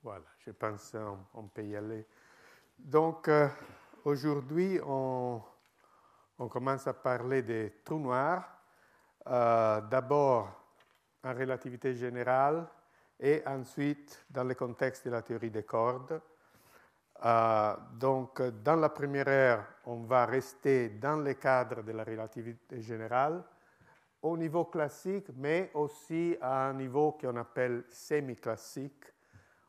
Voilà, je pense qu'on peut y aller. Donc, aujourd'hui, on commence à parler des trous noirs. D'abord en relativité générale et ensuite dans le contexte de la théorie des cordes. Donc, dans la première heure, on va rester dans le cadre de la relativité générale au niveau classique, mais aussi à un niveau qu'on appelle semi-classique.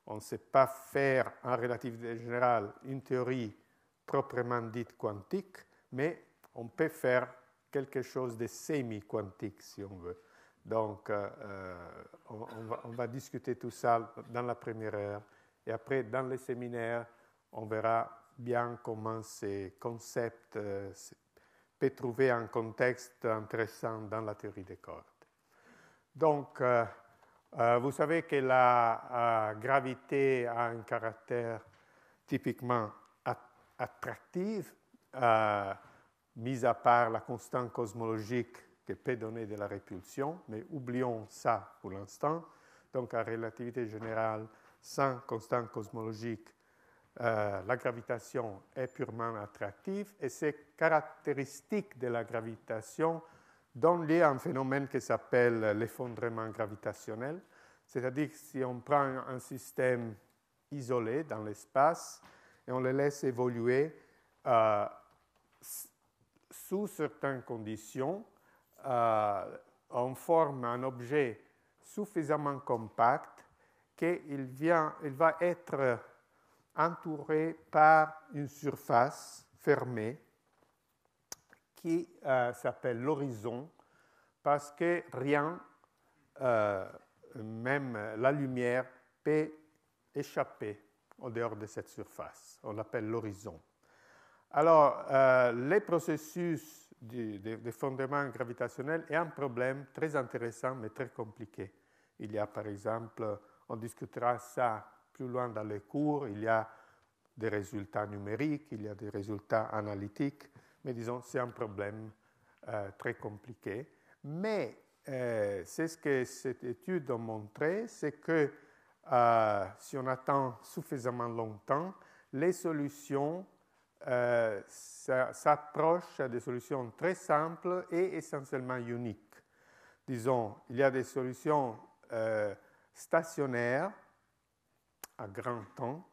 On ne sait pas faire en relativité générale une théorie proprement dite quantique, mais on peut faire quelque chose de semi-quantique, si on veut. Donc, on va discuter tout ça dans la première heure. Et après, dans les séminaires, on verra bien comment ces concepts peuvent trouver un contexte intéressant dans la théorie des cordes. Donc, vous savez que la gravité a un caractère typiquement attractif, mis à part la constante cosmologique qui peut donner de la répulsion, mais oublions ça pour l'instant. Donc, en relativité générale, sans constante cosmologique, la gravitation est purement attractive et ces caractéristiques de la gravitation donnent lieu à un phénomène qui s'appelle l'effondrement gravitationnel. C'est-à-dire que si on prend un système isolé dans l'espace et on le laisse évoluer sous certaines conditions, on forme un objet suffisamment compact qu'il va être entouré par une surface fermée qui s'appelle l'horizon parce que rien, même la lumière, peut échapper au dehors de cette surface. On l'appelle l'horizon. Alors, les processus d'effondrement gravitationnel est un problème très intéressant mais très compliqué. Il y a par exemple, on discutera ça plus loin dans les cours, il y a des résultats numériques, il y a des résultats analytiques, mais disons, c'est un problème très compliqué. Mais c'est ce que cette étude a montré, c'est que si on attend suffisamment longtemps, les solutions s'approchent à des solutions très simples et essentiellement uniques. Disons, il y a des solutions stationnaires à grand temps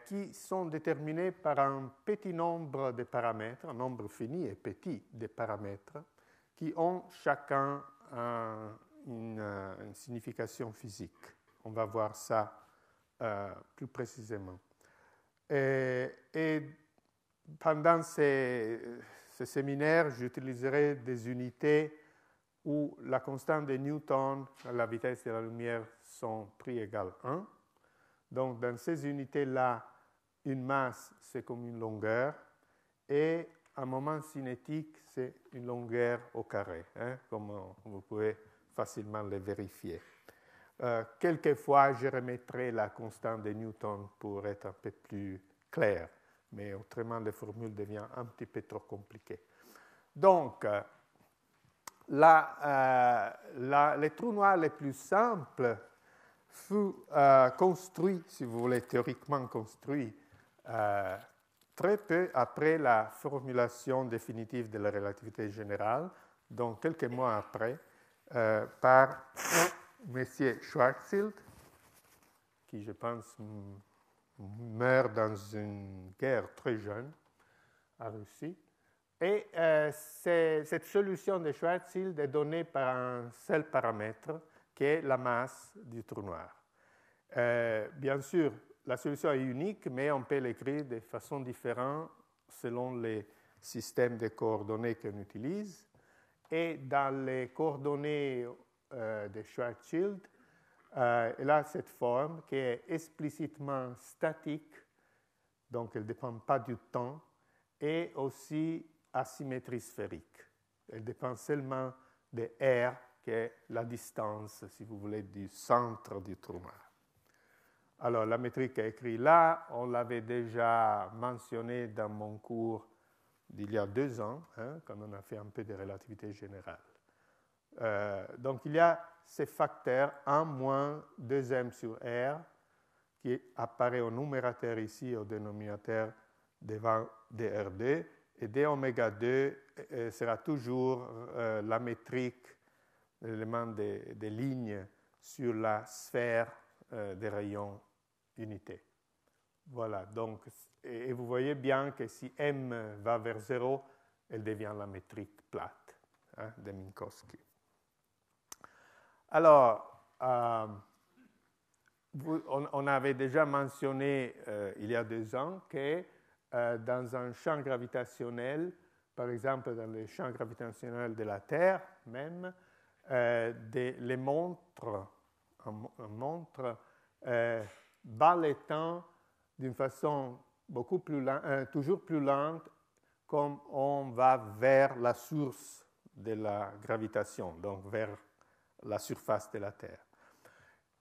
qui sont déterminées par un petit nombre de paramètres, un nombre fini et petit de paramètres qui ont chacun une signification physique. On va voir ça plus précisément. Et pendant ces séminaires, j'utiliserai des unités où la constante de Newton et la vitesse de la lumière sont prix égale 1. Donc, dans ces unités-là, une masse, c'est comme une longueur, et un moment cinétique, c'est une longueur au carré, comme vous pouvez facilement le vérifier. Quelquefois, je remettrai la constante de Newton pour être un peu plus clair, mais autrement, la formule devient un petit peu trop compliquée. Donc, les trous noirs les plus simples fut construit, si vous voulez, théoriquement construit, très peu après la formulation définitive de la relativité générale, donc quelques mois après, par M. Schwarzschild, qui, je pense, meurt dans une guerre très jeune en Russie. Et cette solution de Schwarzschild est donnée par un seul paramètre, qui est la masse du trou noir. Bien sûr, la solution est unique, mais on peut l'écrire de façon différente selon les systèmes de coordonnées qu'on utilise. Et dans les coordonnées de Schwarzschild, elle a cette forme qui est explicitement statique, donc elle ne dépend pas du temps, et aussi asymétrie sphérique. Elle dépend seulement de R, qui est la distance, si vous voulez, du centre du trou noir. Alors, la métrique est écrite là, on l'avait déjà mentionné dans mon cours d'il y a 2 ans, quand on a fait un peu de relativité générale. Donc, il y a ces facteurs 1 moins 2m sur R qui apparaît au numérateur ici, au dénominateur devant dr2, et d oméga 2 sera toujours la métrique, l'élément des lignes sur la sphère des rayons unité. Voilà, donc, et vous voyez bien que si m va vers 0, elle devient la métrique plate de Minkowski. Alors, on avait déjà mentionné il y a 2 ans que dans un champ gravitationnel, par exemple dans le champ gravitationnel de la Terre même, les montres, une montre bat le temps d'une façon toujours plus lente comme on va vers la source de la gravitation, donc vers la surface de la Terre.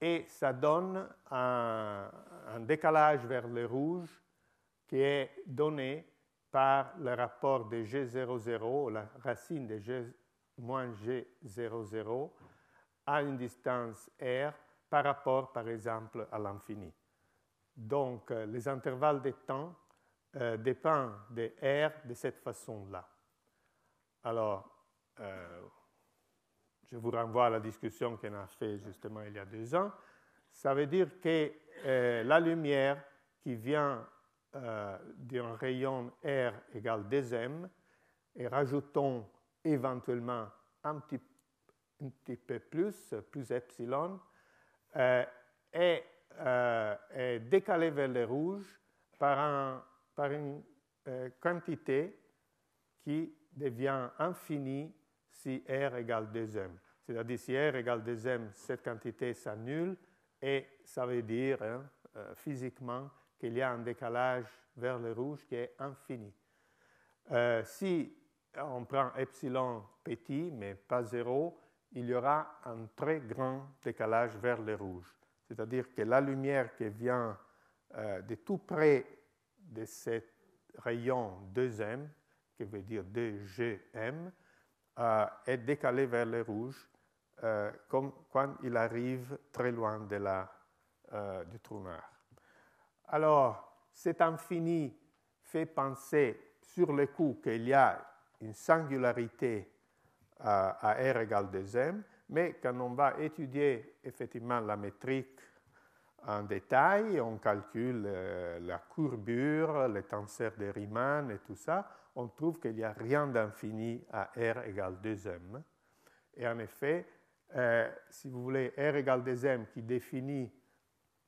Et ça donne un décalage vers le rouge qui est donné par le rapport de G00, la racine de G moins G00, à une distance R par rapport, par exemple, à l'infini. Donc, les intervalles de temps dépendent de R de cette façon-là. Alors, je vous renvoie à la discussion qu'on a faite justement il y a 2 ans. Ça veut dire que la lumière qui vient d'un rayon R égale 2m, et rajoutons éventuellement un petit peu plus epsilon, est décalée vers le rouge par une quantité qui devient infinie si R égale 2m. C'est-à-dire si R égale 2m, cette quantité s'annule et ça veut dire physiquement qu'il y a un décalage vers le rouge qui est infini. Si on prend epsilon petit, mais pas 0, il y aura un très grand décalage vers le rouge. C'est-à-dire que la lumière qui vient de tout près de ce rayon 2m, qui veut dire 2gm, est décalée vers le rouge comme quand il arrive très loin du trou noir. Alors, cet infini fait penser sur le coup qu'il y a une singularité à R égale 2m, mais quand on va étudier effectivement la métrique en détail, on calcule la courbure, les tenseurs de Riemann et tout ça, on trouve qu'il n'y a rien d'infini à R égale 2m. Et en effet, si vous voulez, R égale 2m qui définit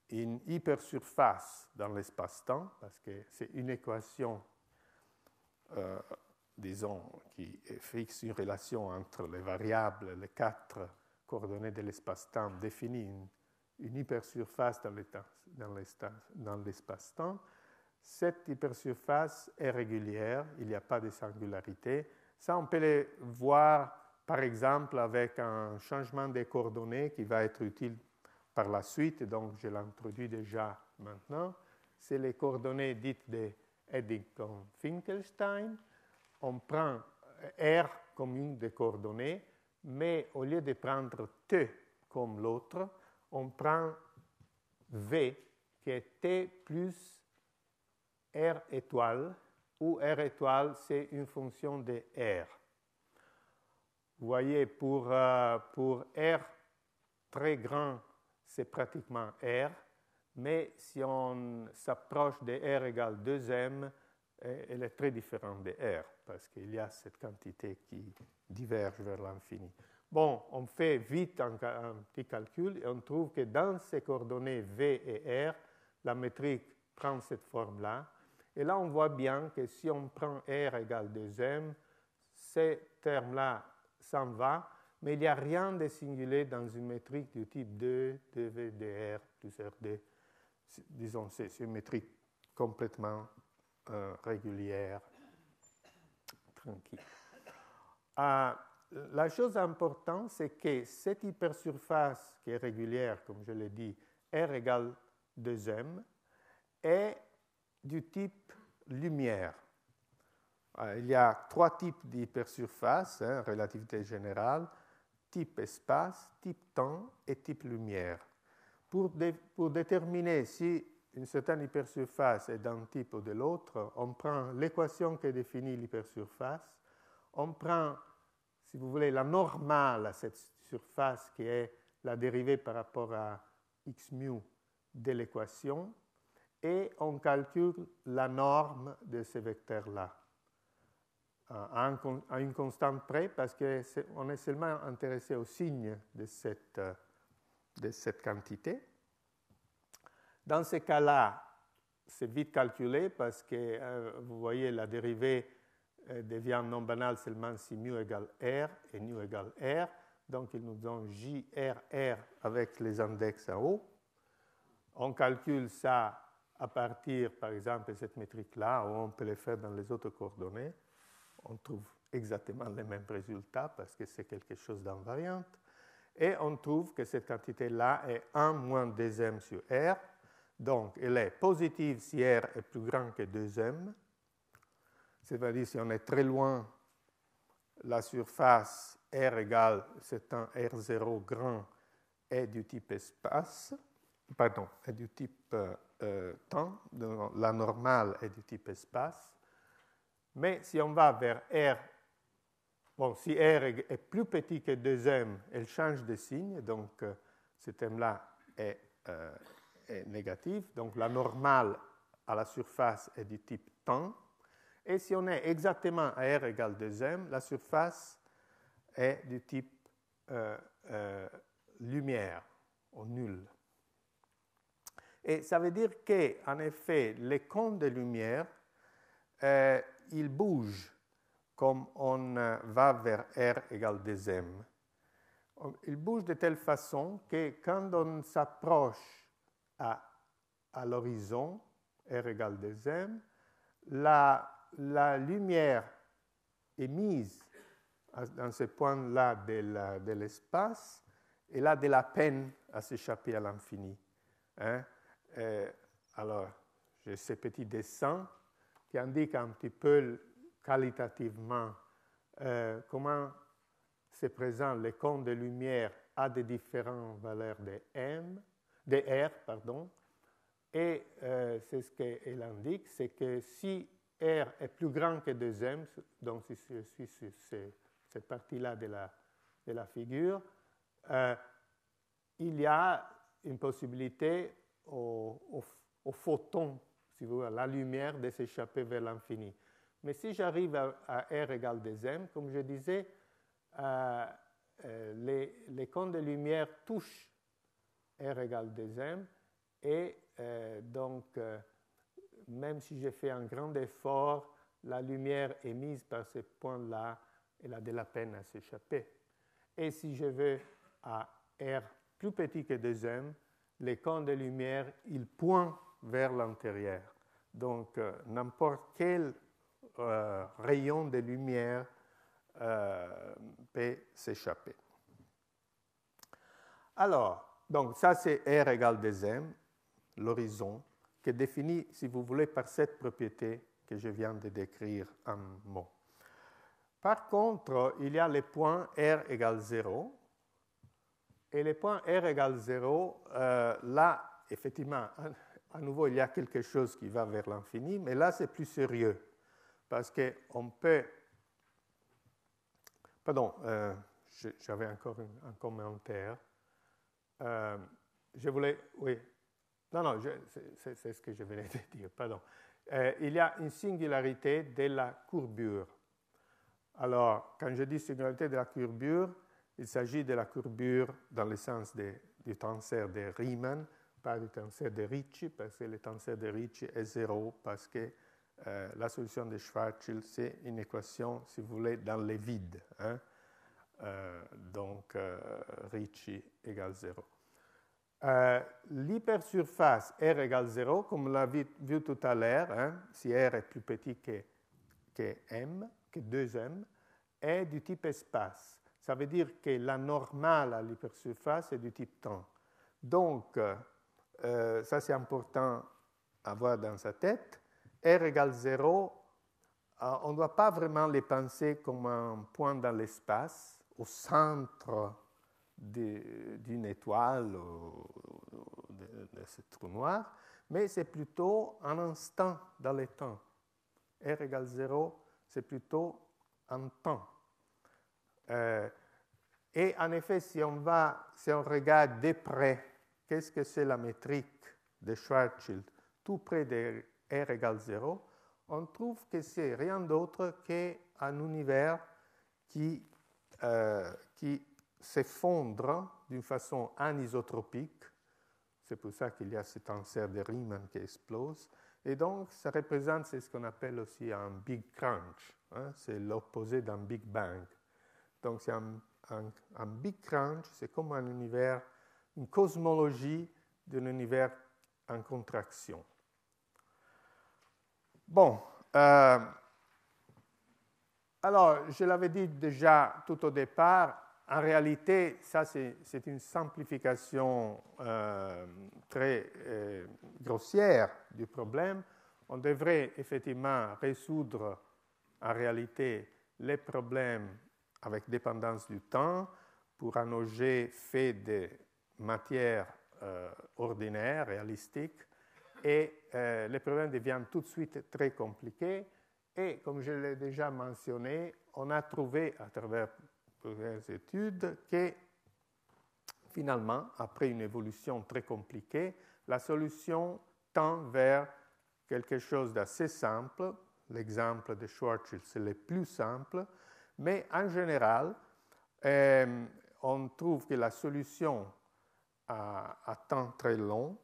une hypersurface dans l'espace-temps, parce que c'est une équation, disons, qui fixe une relation entre les variables, les 4 coordonnées de l'espace-temps, définit une hypersurface dans l'espace-temps. Cette hypersurface est régulière, il n'y a pas de singularité. Ça, on peut le voir, par exemple, avec un changement des coordonnées qui va être utile par la suite, donc je l'introduis déjà maintenant. C'est les coordonnées dites de Eddington-Finkelstein. On prend R comme une des coordonnées, mais au lieu de prendre T comme l'autre, on prend V, qui est T plus R étoile, où R étoile, c'est une fonction de R. Vous voyez, pour R très grand, c'est pratiquement R, mais si on s'approche de R égale 2m, elle est très différente de R, parce qu'il y a cette quantité qui diverge vers l'infini. Bon, on fait vite un petit calcul et on trouve que dans ces coordonnées V et R, la métrique prend cette forme-là. Et là, on voit bien que si on prend R égale 2m, ces termes-là s'en vont, mais il n'y a rien de singulier dans une métrique du type 2, 2V, dr plus RD. Disons, c'est une métrique complètement régulière, tranquille. La chose importante, c'est que cette hypersurface qui est régulière, comme je l'ai dit, R égale 2m, est du type lumière. Il y a 3 types d'hypersurface, relativité générale, type espace, type temps et type lumière. pour déterminer si une certaine hypersurface est d'un type ou de l'autre, on prend l'équation qui définit l'hypersurface, on prend, si vous voulez, la normale à cette surface qui est la dérivée par rapport à x mu de l'équation, et on calcule la norme de ce vecteur-là à une constante près, parce qu'on est seulement intéressé au signe de cette quantité. Dans ce cas-là, c'est vite calculé parce que vous voyez la dérivée devient non banale seulement si mu égale R et nu égale R. Donc, il nous donne JRR avec les index en haut. On calcule ça à partir, par exemple, de cette métrique-là, ou on peut le faire dans les autres coordonnées. On trouve exactement les mêmes résultats parce que c'est quelque chose d'invariant. Et on trouve que cette quantité-là est 1 moins 2m sur R. Donc, elle est positive si R est plus grand que 2m. C'est-à-dire, si on est très loin, la surface R égale, c'est un R0 grand, est du type espace, pardon, est du type temps, donc la normale est du type espace. Mais si on va vers R, bon, si R est plus petit que 2m, elle change de signe, donc ce terme-là est négatif. Donc la normale à la surface est du type temps. Et si on est exactement à R égale 2m, la surface est du type lumière, ou nul. Et ça veut dire qu'en effet, les cônes de lumière, ils bougent comme on va vers R égale 2m. Ils bougent de telle façon que quand on s'approche à l'horizon, R égale 2m, la lumière émise dans ce point-là de l'espace, elle a de la peine à s'échapper à l'infini. Hein? Alors, j'ai ce petit dessin qui indique un petit peu qualitativement comment se présentent les cônes de lumière à des différentes valeurs de R, pardon. Et c'est ce qu'elle indique, c'est que si R est plus grand que 2m, donc si je suis sur cette partie-là de la figure, il y a une possibilité au photon, si vous voulez, à la lumière, de s'échapper vers l'infini. Mais si j'arrive à R égale 2m, comme je disais, les cônes de lumière touchent R égale 2m, et donc, même si je fais un grand effort, la lumière émise par ce point-là, elle a de la peine à s'échapper. Et si je vais à R plus petit que 2m, les cônes de lumière, ils pointent vers l'intérieur. Donc, n'importe quel rayon de lumière peut s'échapper. Alors, donc ça c'est R égale 2m, l'horizon, qui est défini, si vous voulez, par cette propriété que je viens de décrire en mots. Par contre, il y a les points R égale 0. Et les points R égale 0, là, effectivement, à nouveau, il y a quelque chose qui va vers l'infini, mais là, c'est plus sérieux. Parce qu'on peut... Pardon, j'avais encore un commentaire. Je voulais... Oui. Non, c'est ce que je venais de dire, pardon. Il y a une singularité de la courbure. Alors, quand je dis singularité de la courbure, il s'agit de la courbure dans le sens du tenseur de Riemann, pas du tenseur de Ricci, parce que le tenseur de Ricci est 0, parce que la solution de Schwarzschild, c'est une équation, si vous voulez, dans les vides. Hein? Donc, Ricci égale 0. L'hypersurface R égale 0, comme on l'a vu tout à l'heure, hein, si R est plus petit que M, que 2M, est du type espace. Ça veut dire que la normale à l'hypersurface est du type temps. Donc, ça c'est important à avoir dans sa tête. R égale 0, on ne doit pas vraiment les penser comme un point dans l'espace, au centre d'une étoile ou de ce trou noir, mais c'est plutôt un instant dans le temps. R égale 0, c'est plutôt un temps. Et en effet, si on regarde de près, qu'est-ce que c'est la métrique de Schwarzschild tout près de R égale 0, on trouve que c'est rien d'autre qu'un univers qui s'effondre d'une façon anisotropique. C'est pour ça qu'il y a cet insert de Riemann qui explose. Et donc, ça représente ce qu'on appelle aussi un Big Crunch. Hein? C'est l'opposé d'un Big Bang. Donc, c'est un Big Crunch, c'est comme un univers, une cosmologie d'un univers en contraction. Bon, alors, je l'avais dit déjà tout au départ, en réalité, ça c'est une simplification très grossière du problème. On devrait effectivement résoudre en réalité les problèmes avec dépendance du temps pour un objet fait de matière ordinaire, réalistique, et les problèmes deviennent tout de suite très compliqués. Et comme je l'ai déjà mentionné, on a trouvé à travers plusieurs études que finalement, après une évolution très compliquée, la solution tend vers quelque chose d'assez simple. L'exemple de Schwarzschild, c'est le plus simple, mais en général, on trouve que la solution à temps très long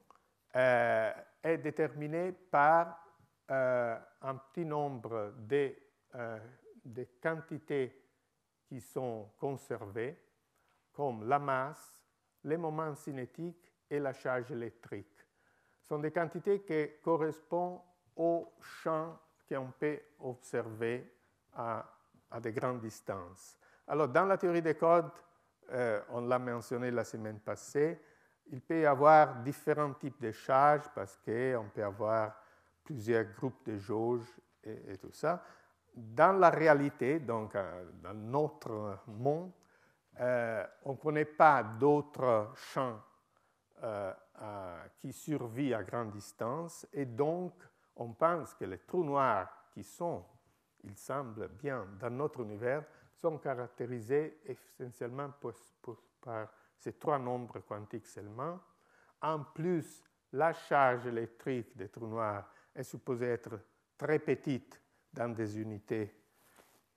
est déterminée par un petit nombre de quantités qui sont conservées, comme la masse, les moments cinétiques et la charge électrique. Ce sont des quantités qui correspondent aux champs qu'on peut observer à de grandes distances. Alors, dans la théorie des cordes, on l'a mentionné la semaine passée, il peut y avoir différents types de charges parce qu'on peut avoir plusieurs groupes de jauges et tout ça. Dans la réalité, donc dans notre monde, on ne connaît pas d'autres champs qui survivent à grande distance et donc on pense que les trous noirs qui sont, il semble bien, dans notre univers, sont caractérisés essentiellement par ces trois nombres quantiques seulement. En plus, la charge électrique des trous noirs est supposée être très petite dans des unités,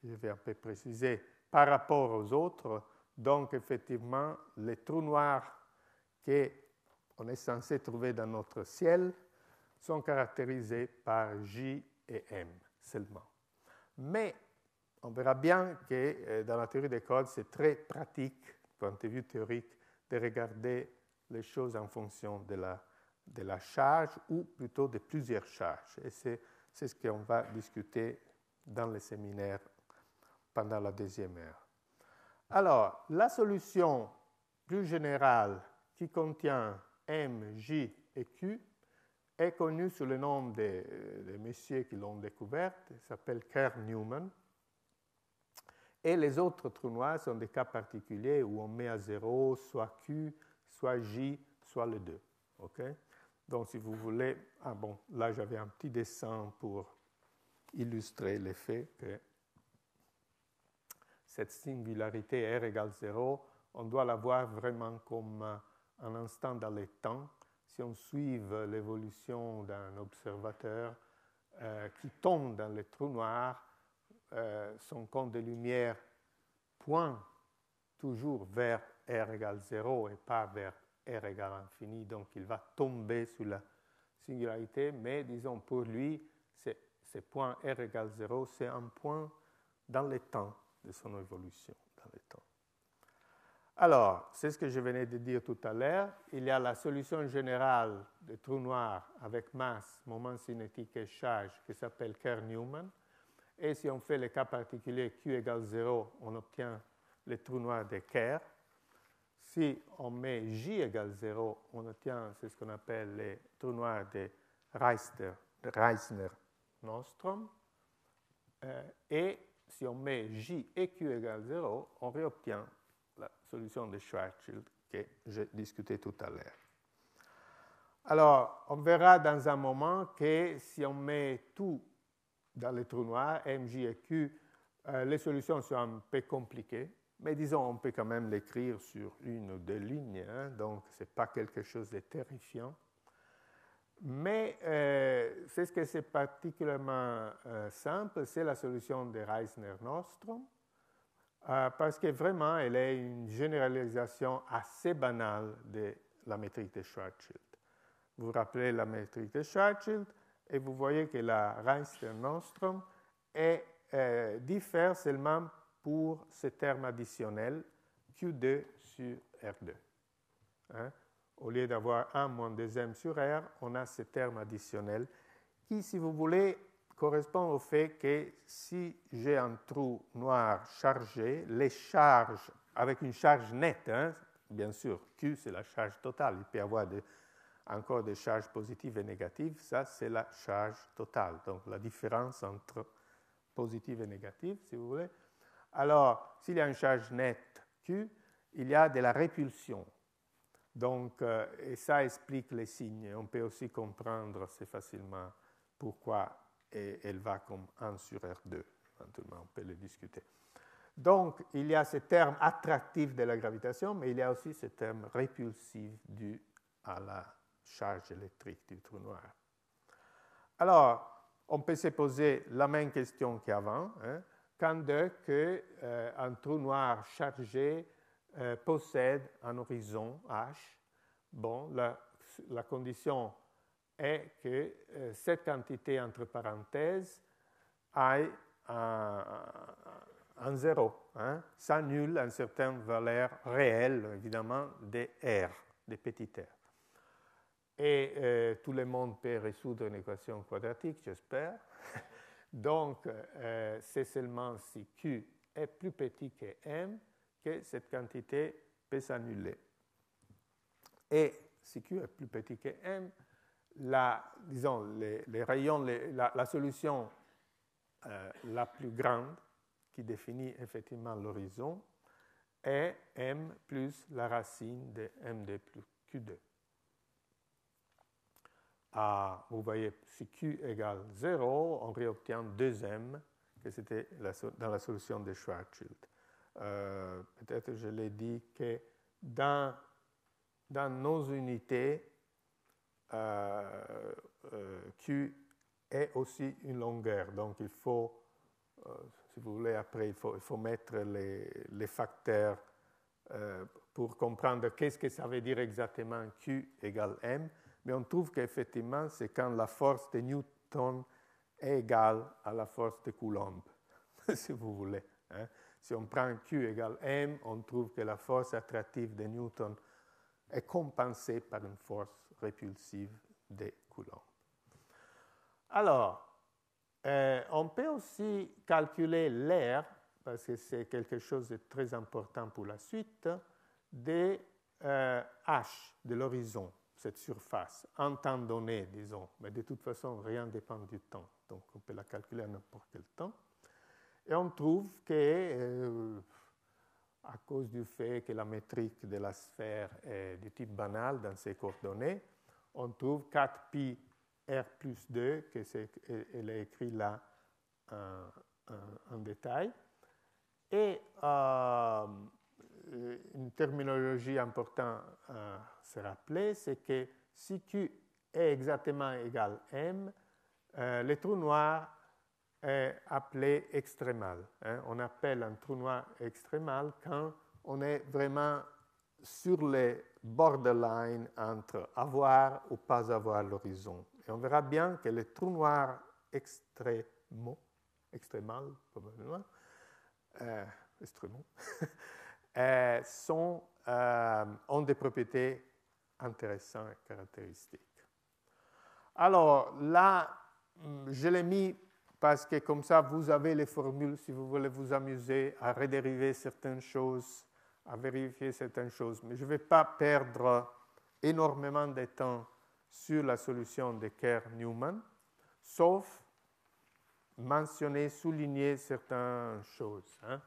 je vais un peu préciser, par rapport aux autres. Donc, effectivement, les trous noirs qu'on est censé trouver dans notre ciel sont caractérisés par J et M seulement. Mais on verra bien que dans la théorie des cordes, c'est très pratique, du point de vue théorique, de regarder les choses en fonction de la charge ou plutôt de plusieurs charges. Et c'est ce qu'on va discuter dans les séminaires pendant la deuxième heure. Alors, la solution plus générale qui contient M, J et Q est connue sous le nom des messieurs qui l'ont découverte. Il s'appelle Kerr-Newman. Et les autres trous noirs sont des cas particuliers où on met à 0 soit Q, soit J, soit les deux. Okay? Donc, si vous voulez... Ah bon, là, j'avais un petit dessin pour illustrer l'effet que cette singularité R égale 0, on doit la voir vraiment comme un instant dans le temps. Si on suit l'évolution d'un observateur qui tombe dans le trou noir, son compte de lumière pointe toujours vers R égale 0 et pas vers R égale infini, donc il va tomber sur la singularité, mais disons pour lui, ce point R égale 0, c'est un point dans le temps de son évolution, dans le temps. Alors, c'est ce que je venais de dire tout à l'heure, il y a la solution générale des trous noirs avec masse, moment cinétique et charge qui s'appelle Kerr-Newman. Et si on fait le cas particulier Q égale 0, on obtient le trou noir de Kerr. Si on met J égale 0, on obtient ce qu'on appelle les trous noirs de Reissner-Nordström. Et si on met J et Q égale 0, on réobtient la solution de Schwarzschild que j'ai discuté tout à l'heure. Alors, on verra dans un moment que si on met tout dans les trous noirs, M, J et Q, les solutions sont un peu compliquées, mais disons, on peut quand même l'écrire sur une ou deux lignes, hein, donc ce n'est pas quelque chose de terrifiant. Mais c'est ce que c'est particulièrement simple, c'est la solution de Reissner-Nordström, parce que vraiment, elle est une généralisation assez banale de la métrique de Schwarzschild. Vous vous rappelez la métrique de Schwarzschild et vous voyez que la Reissner-Nordström diffère seulement pour ce terme additionnel Q2 sur R2. Hein? Au lieu d'avoir 1 moins 2m sur R, on a ce terme additionnel qui, si vous voulez, correspond au fait que si j'ai un trou noir chargé, les charges, avec une charge nette, hein, bien sûr, Q c'est la charge totale, il peut y avoir encore des charges positives et négatives, ça c'est la charge totale, donc la différence entre positive et négative, si vous voulez. Alors, s'il y a une charge nette Q, il y a de la répulsion. Donc, et ça explique les signes. On peut aussi comprendre assez facilement pourquoi elle va comme 1 sur R2. Éventuellement, on peut le discuter. Donc, il y a ce terme attractif de la gravitation, mais il y a aussi ce terme répulsif dû à la charge électrique du trou noir. Alors, on peut se poser la même question qu'avant. Hein, quand qu'un trou noir chargé possède un horizon H, bon, la condition est que cette quantité entre parenthèses aille en zéro, hein, s'annule à une certaine valeur réelle, évidemment, de R, de petit r. Et tout le monde peut résoudre une équation quadratique, j'espère. Donc, c'est seulement si Q est plus petit que M que cette quantité peut s'annuler. Et si Q est plus petit que M, disons, les rayons, la solution la plus grande qui définit effectivement l'horizon est M plus la racine de MD plus Q2. Vous voyez, si Q égale 0, on réobtient 2M, que c'était dans la solution de Schwarzschild. Peut-être je l'ai dit que dans nos unités, Q est aussi une longueur. Donc il faut, si vous voulez, après, il faut mettre les facteurs pour comprendre qu'est-ce que ça veut dire exactement Q égale M. Mais on trouve qu'effectivement, c'est quand la force de Newton est égale à la force de Coulomb, si vous voulez. Hein. Si on prend Q égale M, on trouve que la force attractive de Newton est compensée par une force répulsive de Coulomb. Alors, on peut aussi calculer l'air, parce que c'est quelque chose de très important pour la suite, de H, de l'horizon, cette surface, en temps donné, disons. Mais de toute façon, rien ne dépend du temps. Donc, on peut la calculer à n'importe quel temps. Et on trouve que, à cause du fait que la métrique de la sphère est du type banal dans ses coordonnées, on trouve 4pi r plus 2, elle est écrite là en détail. Et une terminologie importante à se rappeler, c'est que si Q est exactement égal à M, le trou noir est appelé extrémal. Hein. On appelle un trou noir extrémal quand on est vraiment sur les borderline entre avoir ou pas avoir l'horizon. Et on verra bien que les trous noirs extrémal, probablement, ont des propriétés intéressantes et caractéristiques. Alors là, je l'ai mis parce que comme ça, vous avez les formules si vous voulez vous amuser à redériver certaines choses, à vérifier certaines choses. Mais je ne vais pas perdre énormément de temps sur la solution de Kerr-Newman, sauf mentionner, souligner certaines choses. Hein.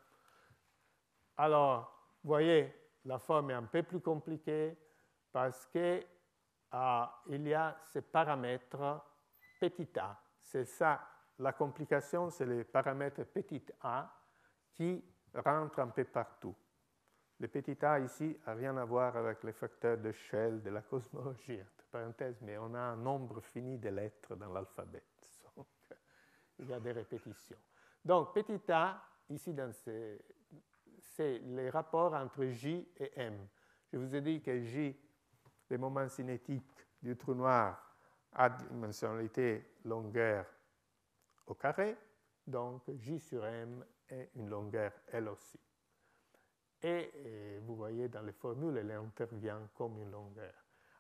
Alors, Vous voyez, la forme est un peu plus compliquée parce qu'il y a ces paramètres petit a. C'est ça, la complication, c'est les paramètres petit a qui rentrent un peu partout. Le petit a ici n'a rien à voir avec les facteurs de Shell de la cosmologie, entre parenthèses, mais on a un nombre fini de lettres dans l'alphabet. Donc, il y a des répétitions. Donc, petit a, ici, c'est les rapports entre J et M. Je vous ai dit que J, le moment cinétique du trou noir, a dimensionnalité longueur au carré, donc J sur M est une longueur elle aussi. Et vous voyez dans les formules, elle intervient comme une longueur.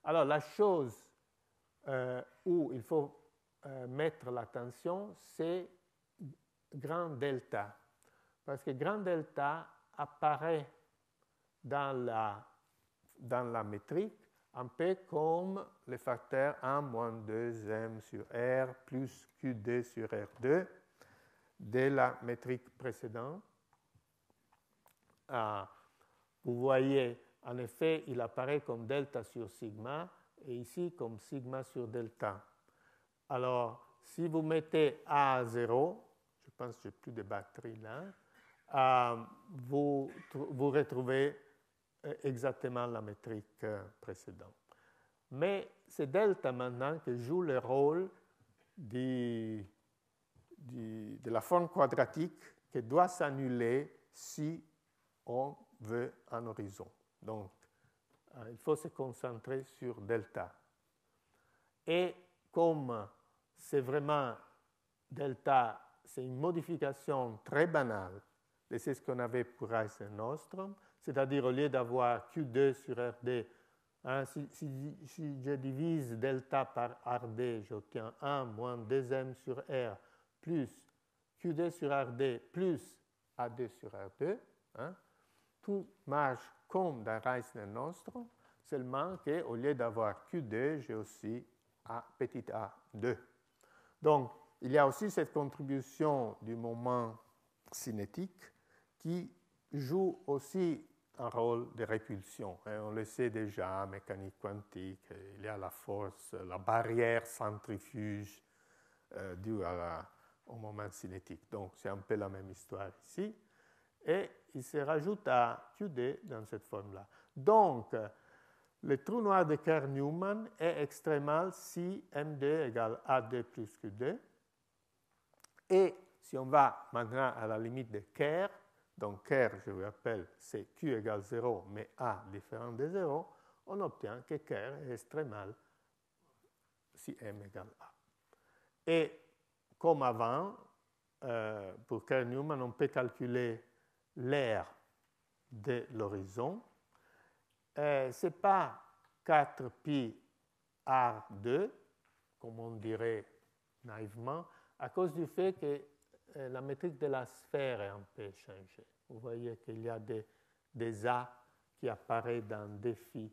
Alors la chose où il faut mettre l'attention, c'est grand delta. Parce que grand delta apparaît dans la métrique un peu comme le facteur 1 moins 2m sur R plus Q2 sur R2 de la métrique précédente. Vous voyez, en effet, il apparaît comme delta sur sigma et ici comme sigma sur delta. Alors, si vous mettez A à 0, je pense que je n'ai plus de batterie là, vous retrouvez exactement la métrique précédente. Mais c'est delta maintenant qui joue le rôle de la forme quadratique qui doit s'annuler si on veut un horizon. Donc, il faut se concentrer sur delta. Et comme c'est vraiment delta, c'est une modification très banale de ce qu'on avait pour Reis-Nostrom, c'est-à-dire au lieu d'avoir Q2 sur RD, si je divise delta par RD, j'obtiens 1 moins 2m sur R plus Q2 sur RD plus A2 sur R2. Tout marche comme dans Reis-Nostrom, seulement qu'au lieu d'avoir Q2, j'ai aussi petit a2. Donc, il y a aussi cette contribution du moment cinétique qui joue aussi un rôle de répulsion. On le sait déjà, mécanique quantique, il y a la force, la barrière centrifuge due au moment cinétique. Donc, c'est un peu la même histoire ici. Et il se rajoute à QD dans cette forme-là. Donc, le trou noir de Kerr-Newman est extrémal si M2 égale A2 plus Q2. Et si on va maintenant à la limite de Kerr, donc Kerr, je vous rappelle, c'est Q égale 0, mais A différent de 0, on obtient que Kerr est extrémal si M égale A. Et comme avant, pour Kerr-Newman, on peut calculer l'aire de l'horizon. Ce n'est pas 4pi R2, comme on dirait naïvement, à cause du fait que la métrique de la sphère est un peu changée. Vous voyez qu'il y a des A qui apparaissent dans défi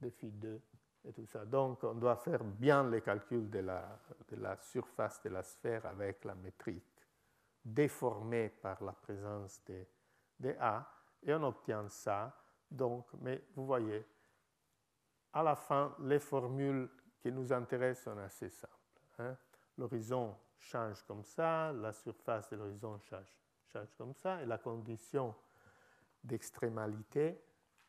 2 et tout ça. Donc, on doit faire bien les calculs de la surface de la sphère avec la métrique déformée par la présence de A, et on obtient ça. Donc, mais vous voyez, à la fin, les formules qui nous intéressent sont assez simples. L'horizon change comme ça, la surface de l'horizon change comme ça, et la condition d'extrémalité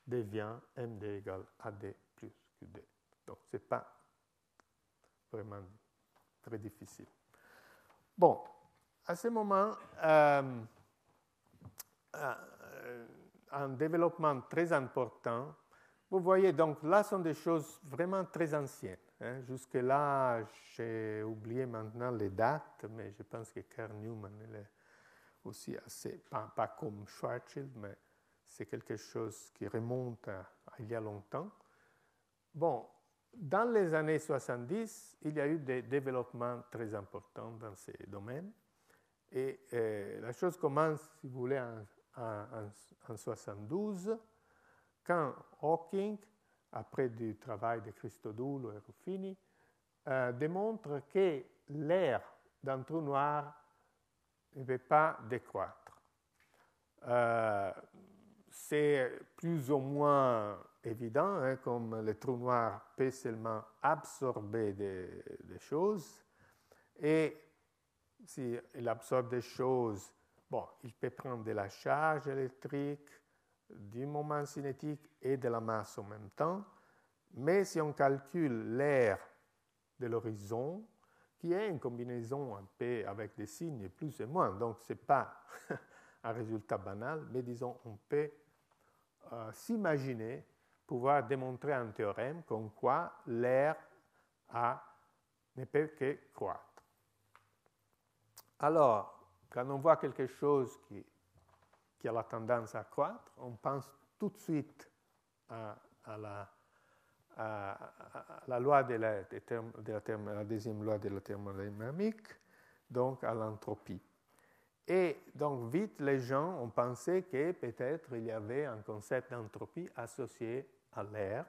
devient MD égale AD plus QD. Donc, ce n'est pas vraiment très difficile. Bon, à ce moment, un développement très important. Vous voyez, donc là sont des choses vraiment très anciennes. Jusque-là, j'ai oublié maintenant les dates, mais je pense que Kerr-Newman est aussi assez, pas comme Schwarzschild, mais c'est quelque chose qui remonte à il y a longtemps. Bon, dans les années 70, il y a eu des développements très importants dans ces domaines. Et la chose commence, si vous voulez, en 72, quand Hawking, après du travail de Christodoulou et Ruffini, démontre que l'air d'un trou noir ne peut pas décroître. c'est plus ou moins évident, hein, comme le trou noir peut seulement absorber des choses. Et s'il absorbe des choses, bon, il peut prendre de la charge électrique, du moment cinétique et de la masse en même temps. Mais si on calcule l'aire de l'horizon, qui est une combinaison un peu avec des signes plus et moins, donc ce n'est pas un résultat banal, mais disons, on peut s'imaginer pouvoir démontrer un théorème comme quoi l'air ne peut que croître. Alors, quand on voit quelque chose qui a la tendance à croître, on pense tout de suite à la loi de la deuxième loi de la thermodynamique, donc à l'entropie. Et donc, vite, les gens ont pensé que peut-être il y avait un concept d'entropie associé à l'air.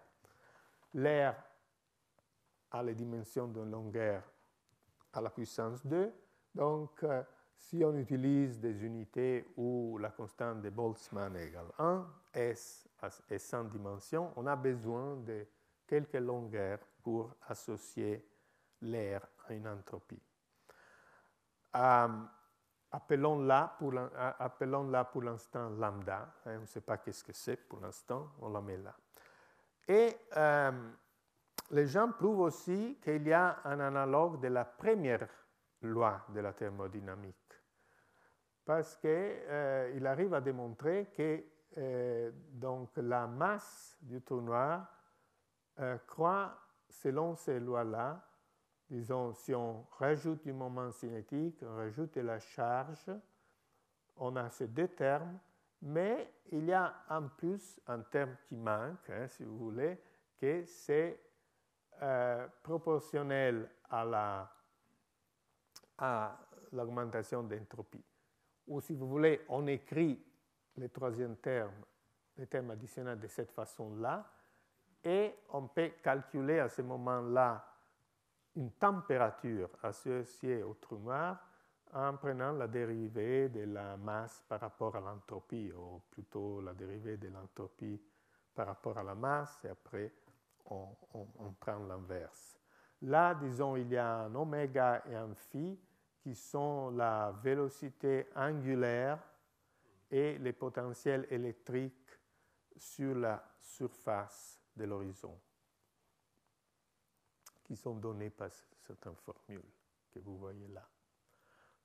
L'air a les dimensions d'une longueur à la puissance 2. Donc, si on utilise des unités où la constante de Boltzmann égale 1, S est sans dimension, on a besoin de quelques longueurs pour associer l'air à une entropie. Appelons-la pour l'instant lambda. On ne sait pas qu'est-ce que c'est pour l'instant, on la met là. Et les gens prouvent aussi qu'il y a un analogue de la première loi de la thermodynamique. Parce qu'il arrive à démontrer que donc, la masse du trou noir croît selon ces lois-là. Disons, si on rajoute du moment cinétique, on rajoute de la charge, on a ces deux termes, mais il y a en plus un terme qui manque, hein, si vous voulez, que c'est proportionnel à l'augmentation d'entropie. Ou si vous voulez, on écrit le troisième terme, le terme additionnel de cette façon-là, et on peut calculer à ce moment-là une température associée au trou noir en prenant la dérivée de la masse par rapport à l'entropie, ou plutôt la dérivée de l'entropie par rapport à la masse, et après on prend l'inverse. Là, disons, il y a un oméga et un phi qui sont la vélocité angulaire et les potentiels électriques sur la surface de l'horizon, qui sont donnés par certaines formules que vous voyez là.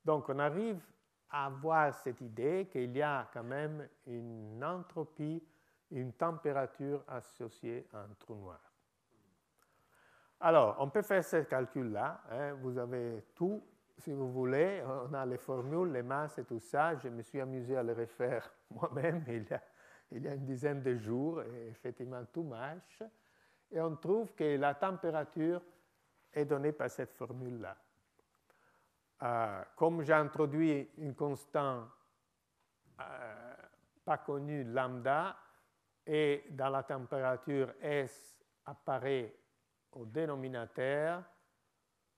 Donc, on arrive à avoir cette idée qu'il y a quand même une entropie, une température associée à un trou noir. Alors, on peut faire ce calcul-là. Hein, vous avez tout, si vous voulez. On a les formules, les masses et tout ça. Je me suis amusé à le refaire moi-même il y a une dizaine de jours. Et effectivement, tout marche. Et on trouve que la température est donnée par cette formule-là. Comme j'ai introduit une constante pas connue, lambda, et dans la température S apparaît au dénominateur,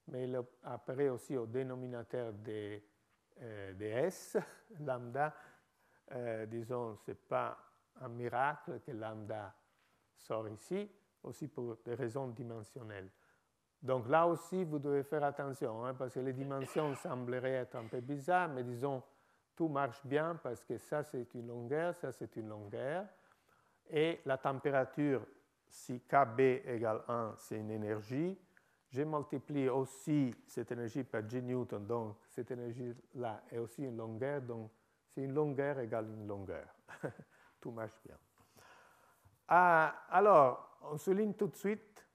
mais il apparaît aussi au dénominateur de S, lambda. Disons, ce n'est pas un miracle que lambda sort ici, aussi pour des raisons dimensionnelles. Donc là aussi, vous devez faire attention, hein, parce que les dimensions sembleraient être un peu bizarres, mais disons, tout marche bien parce que ça, c'est une longueur, ça, c'est une longueur. Et la température, si Kb égale 1, c'est une énergie. Je multiplie aussi cette énergie par G Newton, donc cette énergie-là est aussi une longueur, donc c'est une longueur égale une longueur. Tout marche bien. Alors, on souligne tout de suite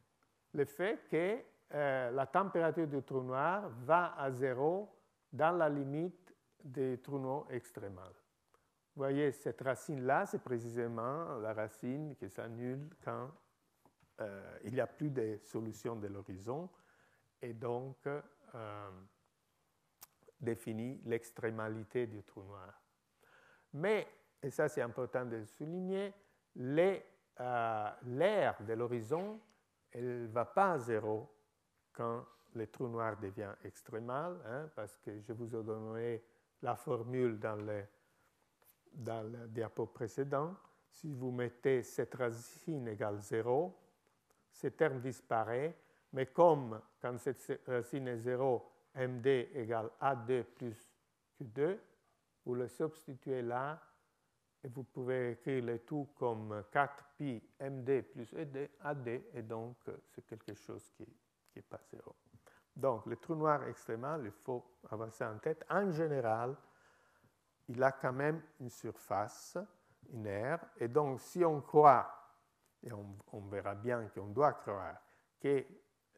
le fait que la température du trou noir va à zéro dans la limite des trous noirs extrémales. Vous voyez, cette racine-là, c'est précisément la racine qui s'annule quand il n'y a plus de solution de l'horizon et donc définit l'extrémalité du trou noir. Mais, et ça c'est important de le souligner, l'aire de l'horizon, elle ne va pas à zéro quand le trou noir devient extrémal, hein, parce que je vous ai donné la formule dans le diapo précédent. si vous mettez cette racine égale 0, ce terme disparaît, mais comme quand cette racine est 0, md égale A2 plus Q2, vous le substituez là, et vous pouvez écrire le tout comme 4pi md plus AD, et donc c'est quelque chose qui n'est pas 0. Donc, le trou noir extrémal, il faut avoir ça en tête. En général, il a quand même une surface, une aire, et donc si on croit, et on verra bien qu'on doit croire, que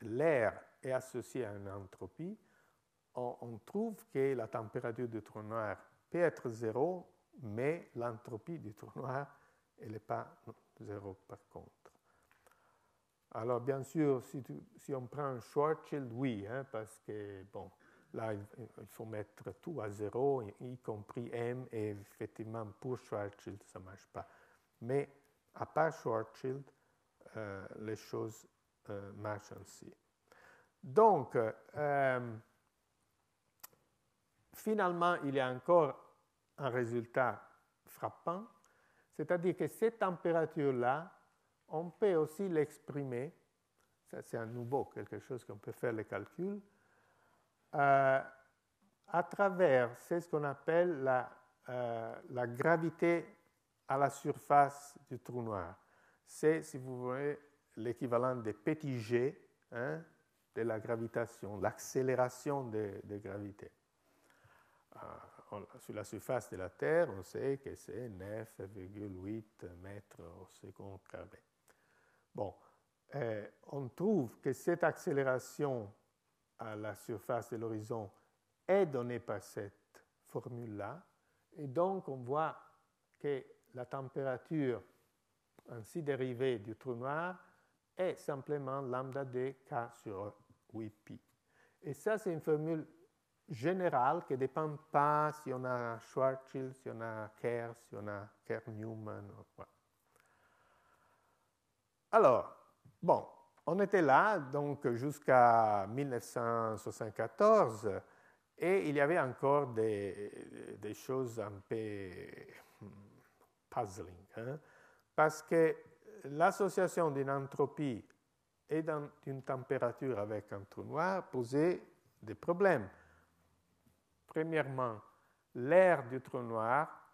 l'air est associé à une entropie, on trouve que la température du trou noir peut être 0, mais l'entropie du trou noir, elle n'est pas 0 par contre. Alors, bien sûr, si on prend Schwarzschild, oui, hein, parce que, bon, là, il faut mettre tout à 0, y compris m, et effectivement, pour Schwarzschild, ça ne marche pas. Mais, à part Schwarzschild, les choses marchent ainsi. Donc, finalement, il y a encore un résultat frappant, c'est-à-dire que cette température-là, on peut aussi l'exprimer, ça c'est à nouveau quelque chose qu'on peut faire les calculs, à travers ce qu'on appelle la gravité à la surface du trou noir. C'est, si vous voulez, l'équivalent des petits g, hein, de la gravitation, l'accélération de gravité. Sur la surface de la Terre, on sait que c'est 9,8 mètres au second carré. Bon, on trouve que cette accélération à la surface de l'horizon est donnée par cette formule-là, et donc on voit que la température ainsi dérivée du trou noir est simplement lambda d k sur 8pi. Et ça, c'est une formule générale qui ne dépend pas si on a Schwarzschild, si on a Kerr, si on a Kerr-Newman. Voilà. Alors, bon, on était là donc jusqu'à 1974 et il y avait encore des choses un peu puzzling, hein, parce que l'association d'une entropie et d'une température avec un trou noir posait des problèmes. Premièrement, l'air du trou noir,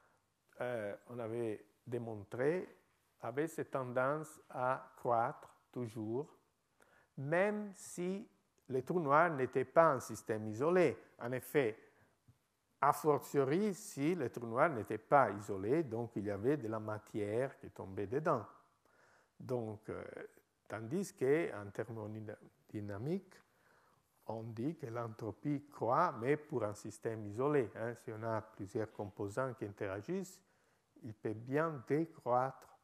on avait démontré, avait cette tendance à croître toujours, même si le trou noir n'était pas un système isolé. En effet, a fortiori, si le trou noir n'était pas isolé, donc il y avait de la matière qui tombait dedans. Donc, tandis qu'en thermodynamique, on dit que l'entropie croît, mais pour un système isolé. Hein. Si on a plusieurs composants qui interagissent, il peut bien décroître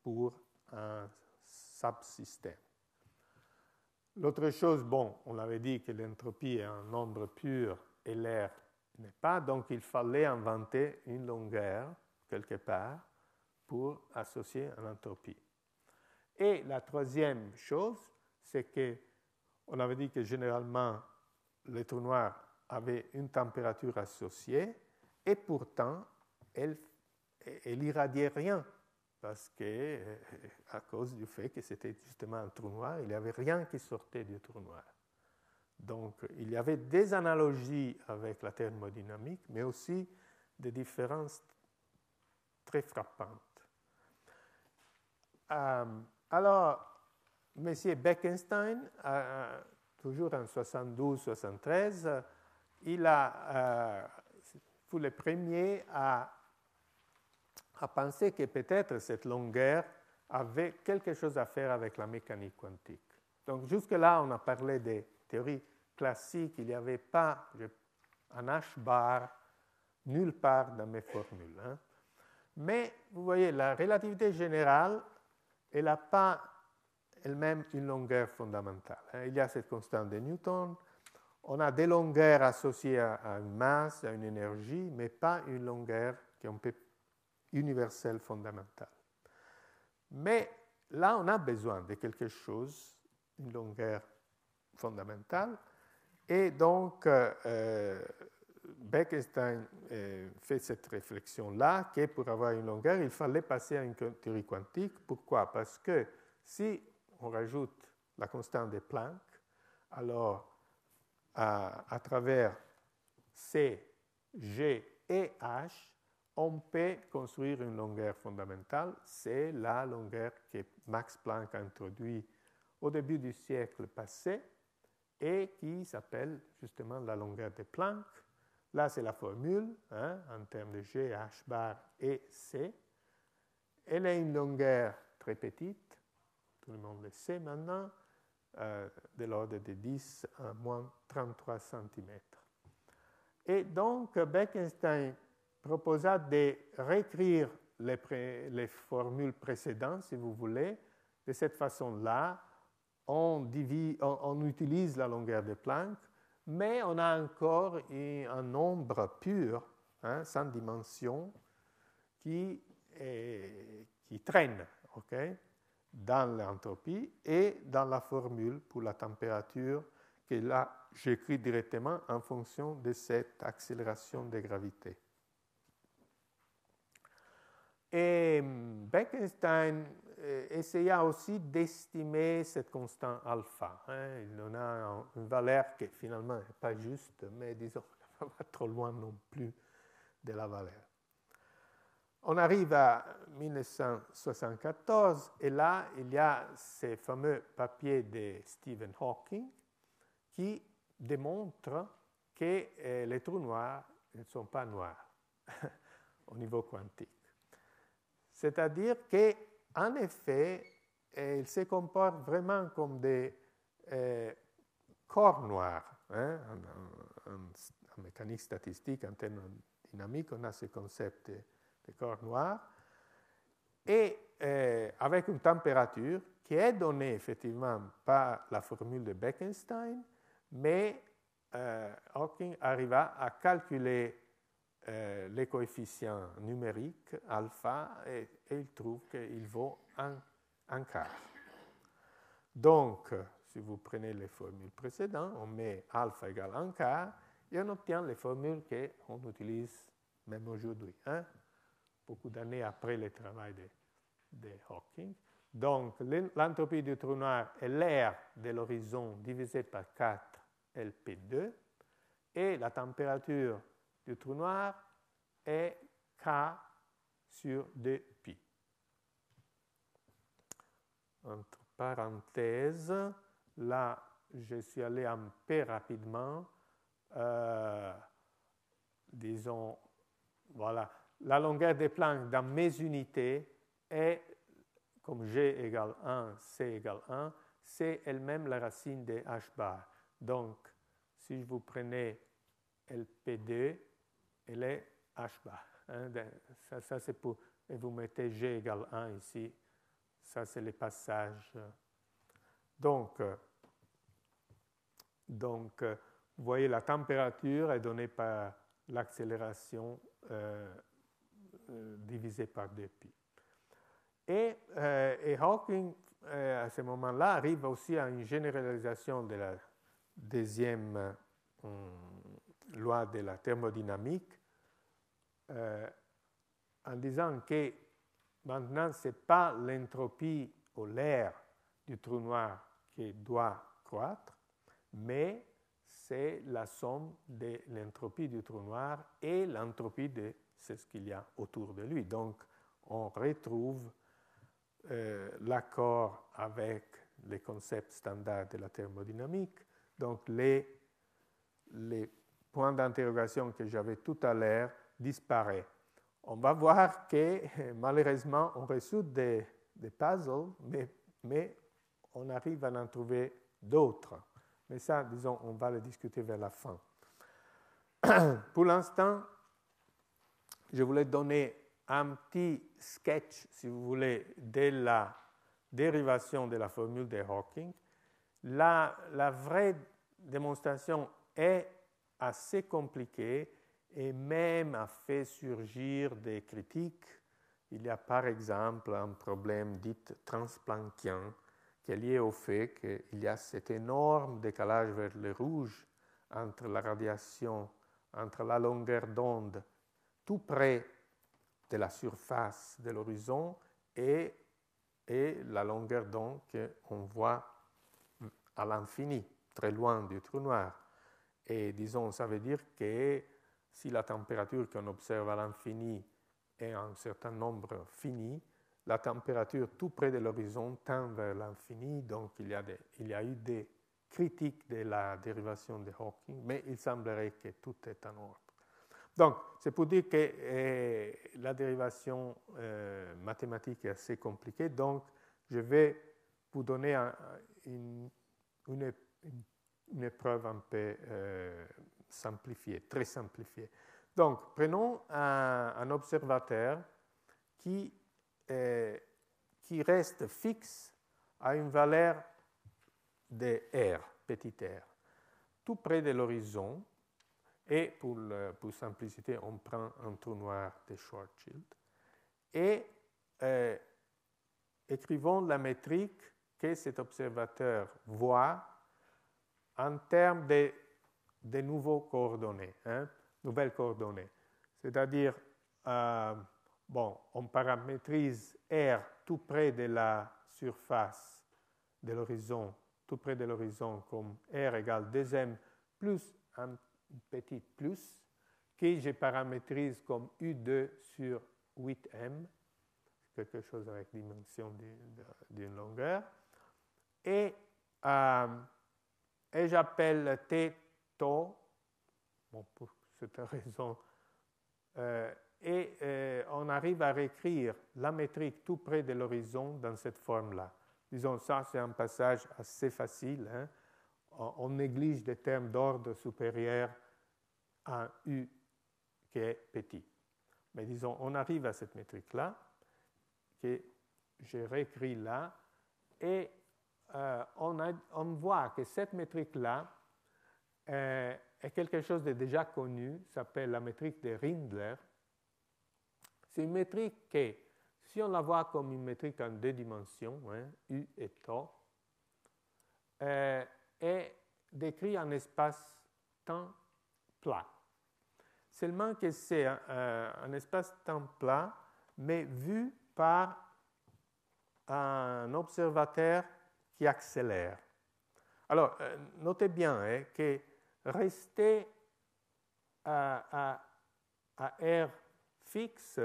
pour un subsystème. L'autre chose, bon, on avait dit que l'entropie est un nombre pur et l'air n'est pas, donc il fallait inventer une longueur quelque part pour associer à l'entropie. Et la troisième chose, c'est qu'on avait dit que généralement le trou noir avait une température associée et pourtant elle irradiait rien parce que, à cause du fait que c'était justement un trou noir, il n'y avait rien qui sortait du trou noir. Donc, il y avait des analogies avec la thermodynamique, mais aussi des différences très frappantes. Alors, M. Bekenstein, toujours en 72-73, il a fut le premier à penser que peut-être cette longueur avait quelque chose à faire avec la mécanique quantique. Donc, jusque-là, on a parlé des théories classiques, il n'y avait pas un H-bar nulle part dans mes formules. Hein. Mais, vous voyez, la relativité générale, elle n'a pas elle-même une longueur fondamentale. Hein. Il y a cette constante de Newton, on a des longueurs associées à une masse, à une énergie, mais pas une longueur qu'on peut universelle fondamentale. Mais là, on a besoin de quelque chose, une longueur fondamentale, et donc Bekenstein fait cette réflexion-là que pour avoir une longueur, il fallait passer à une théorie quantique. Pourquoi? Parce que si on rajoute la constante de Planck, alors à travers C, G et H, on peut construire une longueur fondamentale. C'est la longueur que Max Planck a introduite au début du siècle passé et qui s'appelle justement la longueur de Planck. Là, c'est la formule en termes de G, H bar et C. Elle a une longueur très petite, tout le monde le sait maintenant, de l'ordre de 10 à moins 33 cm. Et donc, Bekenstein proposa de réécrire les formules précédentes, si vous voulez. De cette façon-là, on utilise la longueur de Planck, mais on a encore un nombre pur, sans dimension, qui traîne dans l'entropie et dans la formule pour la température que là, j'écris directement en fonction de cette accélération de gravité. Et Bekenstein essaya aussi d'estimer cette constante alpha. Il en a une valeur qui finalement n'est pas juste, mais disons, on ne va pas trop loin non plus de la valeur. On arrive à 1974 et là, il y a ces fameux papiers de Stephen Hawking qui démontrent que les trous noirs ne sont pas noirs au niveau quantique. C'est-à-dire qu'en effet, ils se comportent vraiment comme des corps noirs. En mécanique statistique, en thermodynamique, on a ce concept de corps noirs. Et avec une température qui est donnée effectivement par la formule de Bekenstein, mais Hawking arriva à calculer les coefficients numériques alpha et il trouve qu'il vaut un quart. Donc, si vous prenez les formules précédentes, on met alpha égale un quart et on obtient les formules qu'on utilise même aujourd'hui, beaucoup d'années après le travail de Hawking. Donc, l'entropie du trou noir est l'air de l'horizon divisé par 4 LP2 et la température du trou noir est K sur 2pi. Entre parenthèses, là, je suis allé un peu rapidement. Disons, voilà, la longueur de Planck dans mes unités est, comme G égale 1, C égale 1, c'est elle-même la racine de H bar. Donc, si vous prenez LP2, elle est H bar. Ça c'est pour, et vous mettez G égale 1 ici, ça c'est le passage. Donc, vous voyez la température est donnée par l'accélération divisée par 2pi. Et Hawking, à ce moment-là, arrive aussi à une généralisation de la deuxième loi de la thermodynamique en disant que maintenant, ce n'est pas l'entropie ou l'air du trou noir qui doit croître, mais c'est la somme de l'entropie du trou noir et l'entropie de ce qu'il y a autour de lui. Donc, on retrouve l'accord avec les concepts standards de la thermodynamique. Donc, les points d'interrogation que j'avais tout à l'heure disparaissent. On va voir que malheureusement, on résout des puzzles, mais on arrive à en trouver d'autres. Mais ça, disons, on va le discuter vers la fin. Pour l'instant, je voulais donner un petit sketch, si vous voulez, de la dérivation de la formule de Hawking. La vraie démonstration est assez compliquée et même a fait surgir des critiques. Il y a par exemple un problème dit transplanckien qui est lié au fait qu'il y a cet énorme décalage vers le rouge entre la radiation entre la longueur d'onde tout près de la surface de l'horizon et la longueur d'onde qu'on voit à l'infini, très loin du trou noir. Et disons, ça veut dire que si la température qu'on observe à l'infini est un certain nombre fini, la température tout près de l'horizon tend vers l'infini, donc il y a eu des critiques de la dérivation de Hawking, mais il semblerait que tout est en ordre. Donc, c'est pour dire que la dérivation mathématique est assez compliquée, donc je vais vous donner une épreuve un peu simplifiée, très simplifiée. Donc, prenons un observateur qui reste fixe à une valeur de R, petit r, tout près de l'horizon, et pour simplicité, on prend un trou noir de Schwarzschild, et écrivons la métrique que cet observateur voit en termes de nouveaux coordonnées, nouvelles coordonnées. C'est-à-dire, on paramétrise R tout près de la surface de l'horizon, tout près de l'horizon, comme R égale 2m plus un petit plus, que je paramétrise comme U2 sur 8m, quelque chose avec dimension d'une longueur, et j'appelle T tau, pour cette raison, on arrive à réécrire la métrique tout près de l'horizon dans cette forme-là. Disons, ça c'est un passage assez facile. On néglige des termes d'ordre supérieur à U qui est petit. Mais disons, on arrive à cette métrique-là, que j'ai réécrit là, et on voit que cette métrique-là est quelque chose de déjà connu, s'appelle la métrique de Rindler. C'est une métrique qui, si on la voit comme une métrique en deux dimensions, U et tau, est décrite en espace-temps plat. Seulement que c'est un espace-temps plat, mais vu par un observateur qui accélère. Alors, notez bien que rester à R fixe,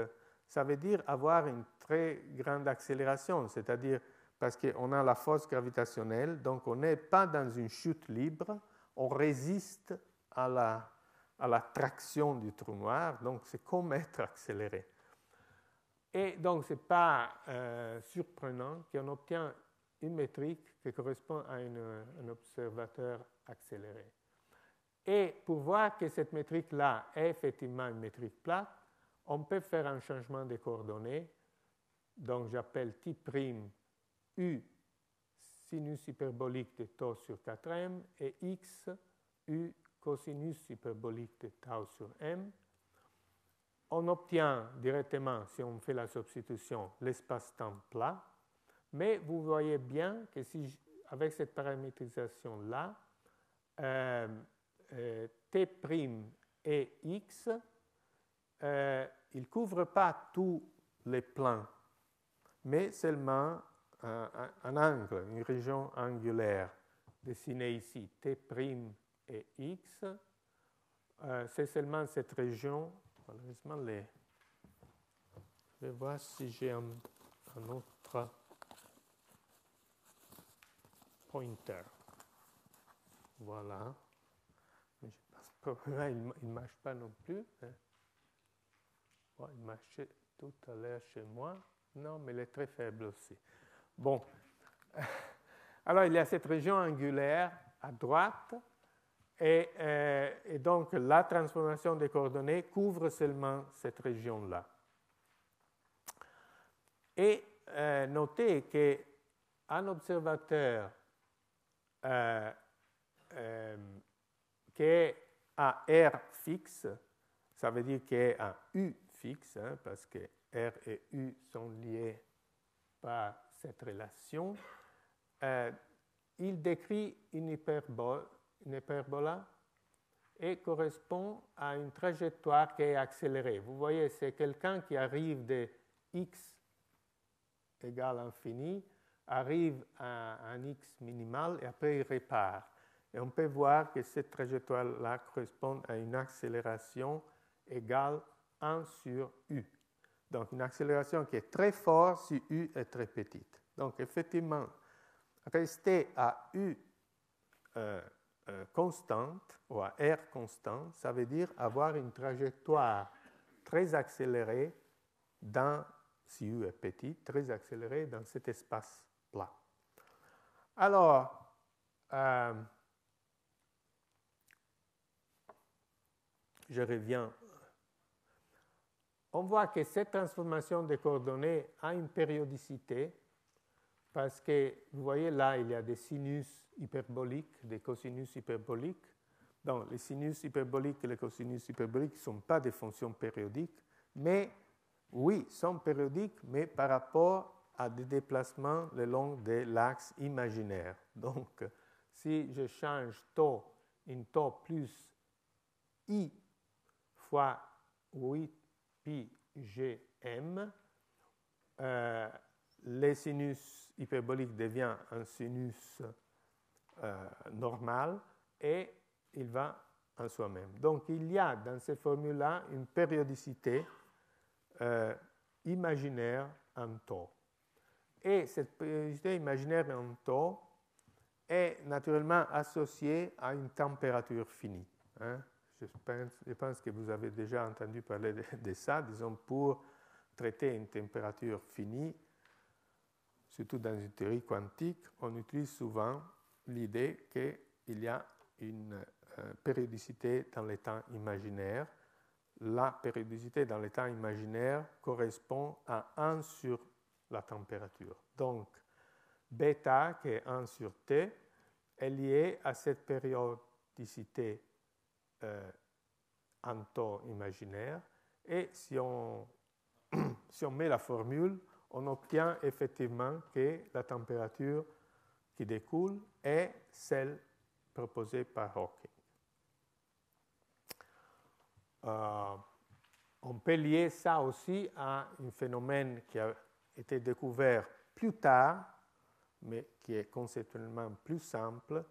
ça veut dire avoir une très grande accélération, c'est-à-dire parce qu'on a la force gravitationnelle, donc on n'est pas dans une chute libre, on résiste à la traction du trou noir, donc c'est comme être accéléré. Et donc, ce n'est pas surprenant qu'on obtient une métrique qui correspond à un observateur accéléré. Et pour voir que cette métrique-là est effectivement une métrique plate, on peut faire un changement de coordonnées. Donc, j'appelle T' U sinus hyperbolique de tau sur 4m et X U cosinus hyperbolique de tau sur m. On obtient directement, si on fait la substitution, l'espace-temps plat. Mais vous voyez bien que avec cette paramétrisation-là, T' et X, ils ne couvrent pas tous les plans, mais seulement un angle, une région angulaire dessinée ici, T' et X. C'est seulement cette région. Malheureusement, je vais voir si j'ai un autre pointer. Voilà. Mais je pense pas, il ne marche pas non plus. Bon, il marchait tout à l'heure chez moi. Non, mais il est très faible aussi. Bon. Alors, il y a cette région angulaire à droite. Et donc, la transformation des coordonnées couvre seulement cette région-là. Et notez qu'un observateur qui est à R fixe, ça veut dire qu'il est à U fixe, parce que R et U sont liés par cette relation, il décrit une hyperbola et correspond à une trajectoire qui est accélérée. Vous voyez, c'est quelqu'un qui arrive de x égale infini, arrive à un x minimal et après il repart. Et on peut voir que cette trajectoire-là correspond à une accélération égale 1 sur u. Donc une accélération qui est très forte si u est très petite. Donc effectivement, rester à u constante ou à r constant, ça veut dire avoir une trajectoire très accélérée si u est petit, très accélérée dans cet espace plat. Alors, je reviens. On voit que cette transformation des coordonnées a une périodicité parce que, vous voyez là, il y a des sinus hyperboliques, des cosinus hyperboliques. Donc, les sinus hyperboliques et les cosinus hyperboliques ne sont pas des fonctions périodiques, mais oui, sont périodiques, mais par rapport à des déplacements le long de l'axe imaginaire. Donc, si je change tau in tau plus i fois 8 pi gm, le sinus hyperbolique devient un sinus normal et il va en soi-même. Donc, il y a dans ces formules-là une périodicité imaginaire en tau. Et cette périodicité imaginaire en tau est naturellement associée à une température finie. Hein? Je pense que vous avez déjà entendu parler de ça. Disons, pour traiter une température finie, surtout dans une théorie quantique, on utilise souvent l'idée qu'il y a une périodicité dans les temps imaginaires. La périodicité dans les temps imaginaires correspond à 1 sur la température. Donc, bêta, qui est 1 sur t, est liée à cette périodicité en taux imaginaire. Et si on met la formule, on obtient effectivement que la température qui découle est celle proposée par Hawking. On peut lier ça aussi à un phénomène qui a été découvert plus tard, mais qui est conceptuellement plus simple,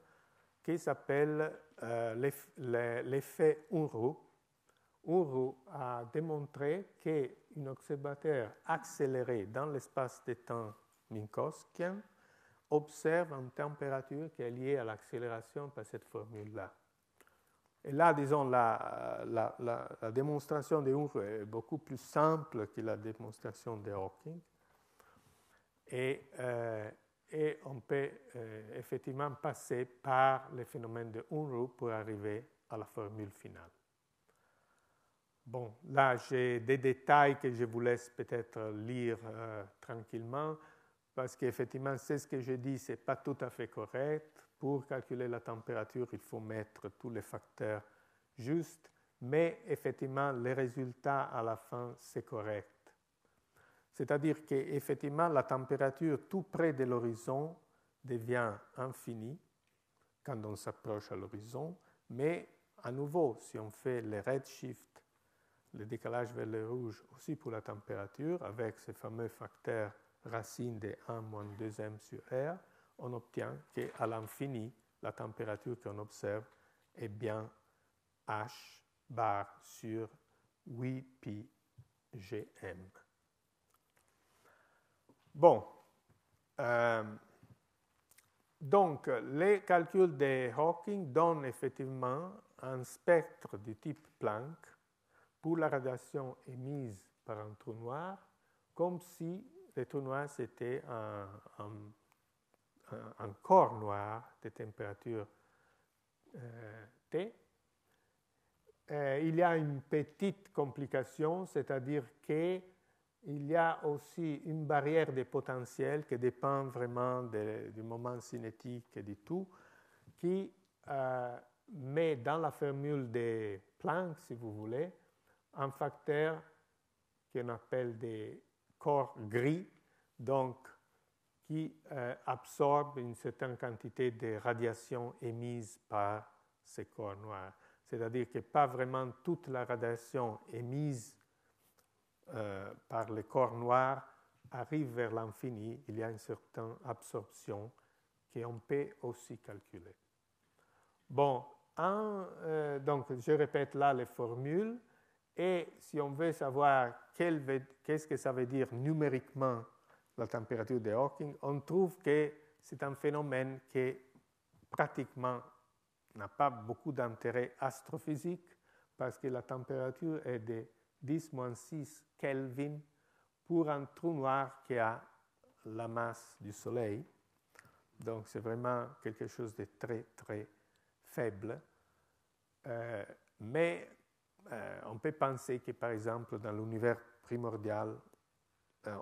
qui s'appelle l'effet Unruh. Unruh a démontré qu'un observateur accéléré dans l'espace de temps minkowskien observe une température qui est liée à l'accélération par cette formule-là. Et là, disons, la démonstration de Unruh est beaucoup plus simple que la démonstration de Hawking. Et on peut effectivement passer par le phénomène de Unruh pour arriver à la formule finale. Bon, là, j'ai des détails que je vous laisse peut-être lire tranquillement, parce qu'effectivement, c'est ce que je dis, ce n'est pas tout à fait correct. Pour calculer la température, il faut mettre tous les facteurs justes, mais effectivement, les résultats à la fin, c'est correct. C'est-à-dire qu'effectivement, la température tout près de l'horizon devient infinie quand on s'approche à l'horizon, mais à nouveau, si on fait le redshift, le décalage vers le rouge aussi pour la température, avec ce fameux facteur racine de 1 moins 2m sur R, on obtient qu'à l'infini, la température qu'on observe est bien H bar sur 8 pi gm. Bon, donc les calculs de Hawking donnent effectivement un spectre du type Planck pour la radiation émise par un trou noir, comme si le trou noir c'était un corps noir de température T. Il y a une petite complication, c'est-à-dire qu'il y a aussi une barrière de potentiel qui dépend vraiment du moment cinétique et du tout, qui met dans la formule de Planck, si vous voulez, un facteur qu'on appelle des corps gris, donc qui absorbe une certaine quantité de radiation émise par ces corps noirs. c'est-à-dire que pas vraiment toute la radiation émise par les corps noirs arrive vers l'infini. Il y a une certaine absorption qu'on peut aussi calculer. Bon, donc je répète là les formules, et si on veut savoir qu'est-ce que ça veut dire numériquement la température de Hawking, on trouve que c'est un phénomène qui pratiquement n'a pas beaucoup d'intérêt astrophysique parce que la température est de 10-6 Kelvin pour un trou noir qui a la masse du Soleil. Donc c'est vraiment quelque chose de très très faible. Mais on peut penser que par exemple dans l'univers primordial,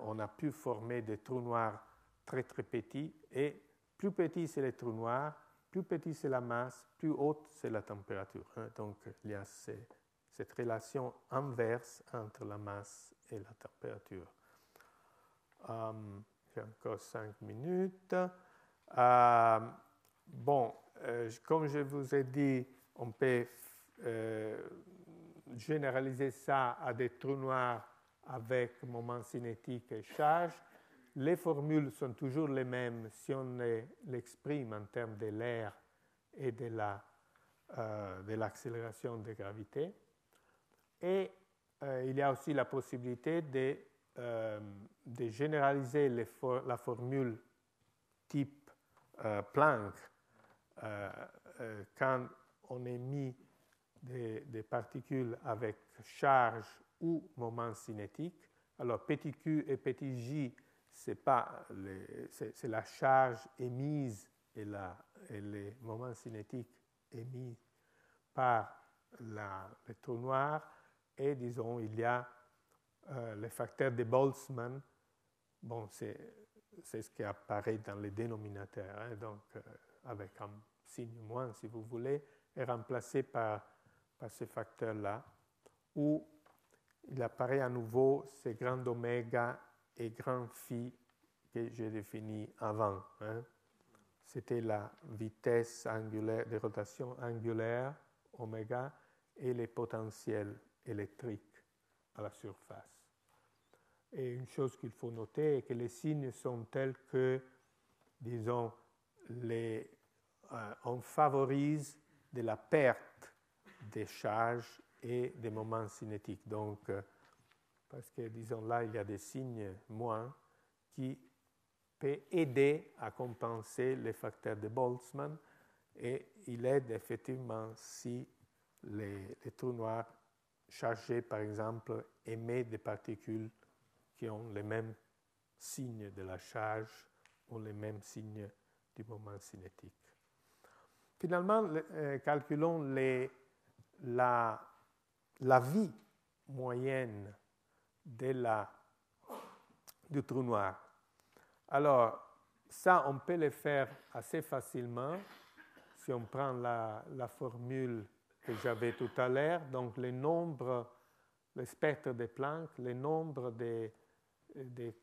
on a pu former des trous noirs très très petits, et plus petit c'est les trous noirs, plus petit c'est la masse, plus haute c'est la température. Donc il y a cette relation inverse entre la masse et la température. J'ai encore 5 minutes. Comme je vous ai dit, on peut généraliser ça à des trous noirs avec moment cinétique et charge. Les formules sont toujours les mêmes si on l'exprime en termes de l'air et de l'accélération de gravité. Et il y a aussi la possibilité de généraliser la formule type Planck quand on émet des particules avec charge ou moment cinétique. Alors petit q et petit j, c'est la charge émise et les moments cinétiques émis par le trou noir. Et disons, il y a le facteur de Boltzmann. Bon, c'est ce qui apparaît dans les dénominateurs, donc avec un signe moins, si vous voulez, est remplacé par ce facteur-là, où il apparaît à nouveau ce grand oméga et grand phi que j'ai défini avant. C'était la vitesse angulaire, de rotation angulaire, oméga, et les potentiels électriques à la surface. Et une chose qu'il faut noter est que les signes sont tels que, disons, on favorise de la perte des charges et des moments cinétiques. Donc, parce que, disons, là, il y a des signes moins qui peuvent aider à compenser les facteurs de Boltzmann, et il aide effectivement si les trous noirs chargés, par exemple, émettent des particules qui ont les mêmes signes de la charge ou les mêmes signes du moment cinétique. Finalement, calculons la vie moyenne du trou noir. Alors, ça, on peut le faire assez facilement si on prend la formule que j'avais tout à l'heure, donc le spectre de Planck, le nombre de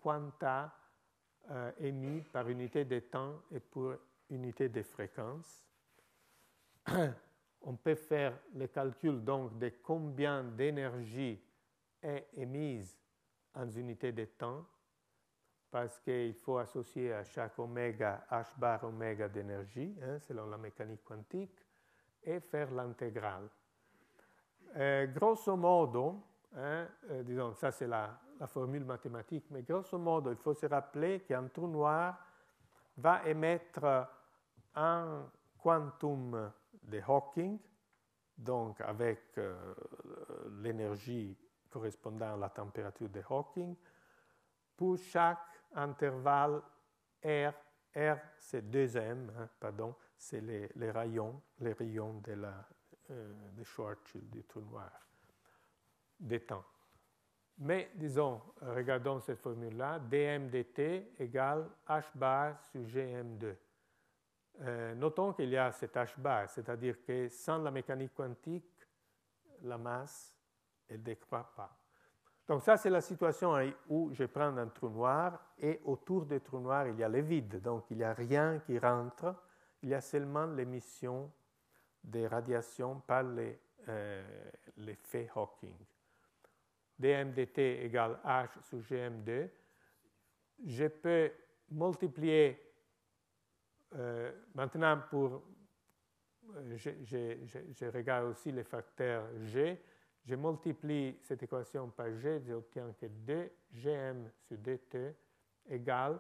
quanta émis par unité de temps et pour unité de fréquence. On peut faire le calcul donc de combien d'énergie est émise en unité de temps, parce qu'il faut associer à chaque oméga h bar oméga d'énergie, selon la mécanique quantique, et faire l'intégrale. Grosso modo, disons, ça c'est la formule mathématique, mais grosso modo, il faut se rappeler qu'un trou noir va émettre un quantum de Hawking, donc avec l'énergie correspondant à la température de Hawking, pour chaque intervalle R. R, c'est 2m, pardon, c'est les rayons de Schwarzschild du trou noir, des temps. Mais, disons, regardons cette formule-là, dm dt égale h bar sur gm2. Notons qu'il y a cet h bar, c'est-à-dire que sans la mécanique quantique, la masse, elle ne décroît pas. Donc ça, c'est la situation où je prends un trou noir et autour du trou noir, il y a le vide. Donc il n'y a rien qui rentre, il y a seulement l'émission des radiations par les l'effet Hawking. dm dt égale h sous gm2. Je peux multiplier, maintenant je regarde aussi les facteurs g. Je multiplie cette équation par g, j'obtiens que 2gm sur dt égale,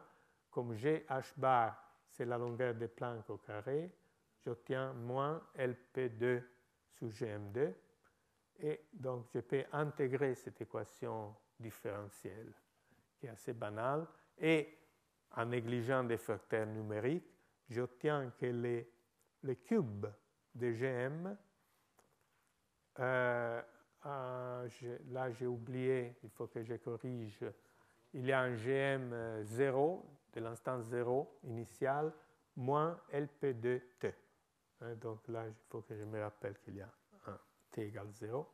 comme g h bar, c'est la longueur de Planck au carré, j'obtiens moins LP2 sous gm2. Et donc, je peux intégrer cette équation différentielle, qui est assez banale, et en négligeant des facteurs numériques, j'obtiens que le cube de gm, là j'ai oublié, il faut que je corrige, il y a un gm 0, de l'instant 0 initial, moins LP2T. Donc là, il faut que je me rappelle qu'il y a un T égale 0.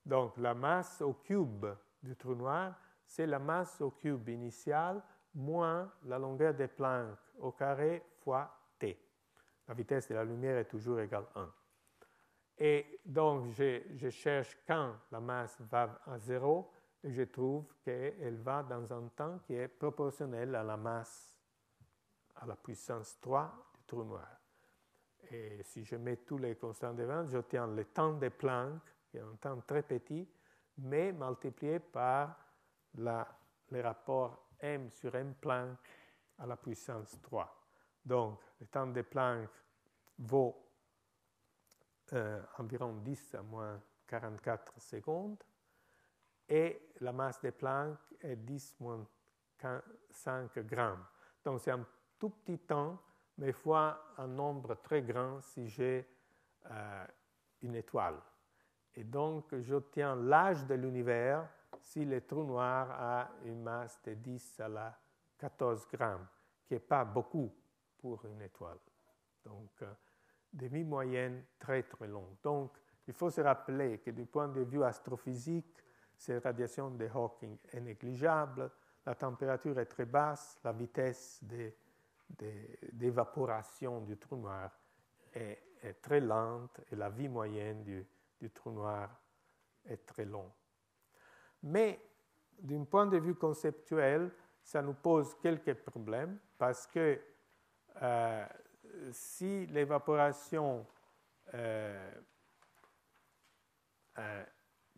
Donc la masse au cube du trou noir, c'est la masse au cube initial moins la longueur de Planck au carré fois T. La vitesse de la lumière est toujours égale 1. Et donc, je cherche quand la masse va à 0 et je trouve qu'elle va dans un temps qui est proportionnel à la masse, à la puissance 3 du trou noir. Et si je mets tous les constants de Wann, j'obtiens le temps de Planck, qui est un temps très petit, mais multiplié par le rapport m sur m Planck à la puissance 3. Donc, le temps de Planck vaut environ 10 à moins 44 secondes et la masse de Planck est 10 moins 5 grammes. Donc c'est un tout petit temps, mais fois un nombre très grand si j'ai une étoile. Et donc j'obtiens l'âge de l'univers si le trou noir a une masse de 10 à la 14 grammes, qui n'est pas beaucoup pour une étoile. Donc demi-moyenne très très longue. Donc, il faut se rappeler que du point de vue astrophysique, cette radiation de Hawking est négligeable, la température est très basse, la vitesse d'évaporation du trou noir est très lente et la vie moyenne du trou noir est très longue. Mais, d'un point de vue conceptuel, ça nous pose quelques problèmes parce que si l'évaporation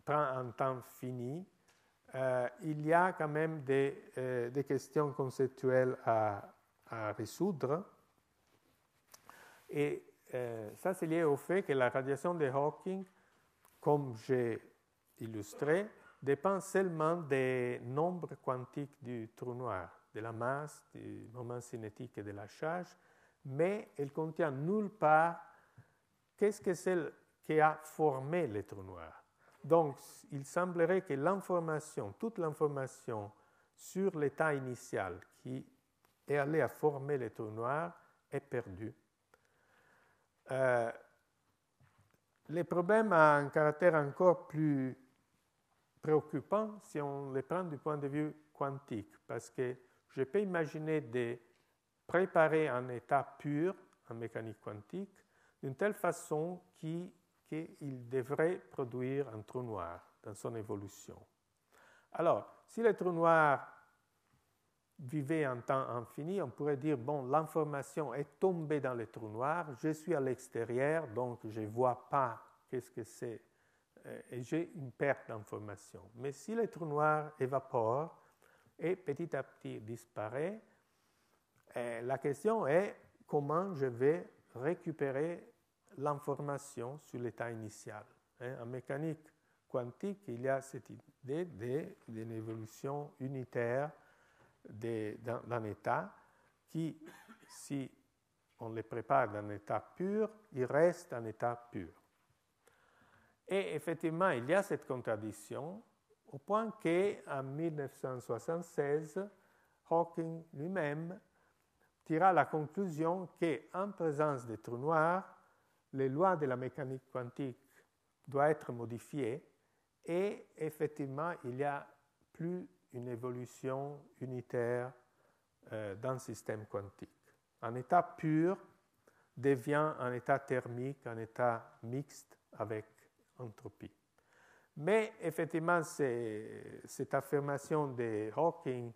prend un temps fini, il y a quand même des questions conceptuelles à résoudre. Et ça, c'est lié au fait que la radiation de Hawking, comme j'ai illustré, dépend seulement des nombres quantiques du trou noir, de la masse, du moment cinétique et de la charge, mais elle contient nulle part qu'est-ce que c'est qui a formé le trou noir. Donc, il semblerait que l'information, toute l'information sur l'état initial qui est allé à former le trou noir est perdue. Le problème a un caractère encore plus préoccupant si on le prend du point de vue quantique, parce que je peux imaginer de préparer un état pur en mécanique quantique d'une telle façon qu'il devrait produire un trou noir dans son évolution. Alors, si le trou noir vivait en temps infini, on pourrait dire, bon, l'information est tombée dans le trou noir, je suis à l'extérieur, donc je ne vois pas qu'est-ce que c'est, et j'ai une perte d'information. Mais si le trou noir évapore et petit à petit disparaît, la question est comment je vais récupérer l'information sur l'état initial. En mécanique quantique, il y a cette idée d'une évolution unitaire d'un état qui, si on le prépare d'un état pur, il reste un état pur. Et effectivement, il y a cette contradiction au point qu'en 1976, Hawking lui-même tira la conclusion qu'en présence des trous noirs, les lois de la mécanique quantique doivent être modifiées et effectivement, il n'y a plus une évolution unitaire d'un système quantique. Un état pur devient un état thermique, un état mixte avec entropie. Mais effectivement, cette affirmation de Hawking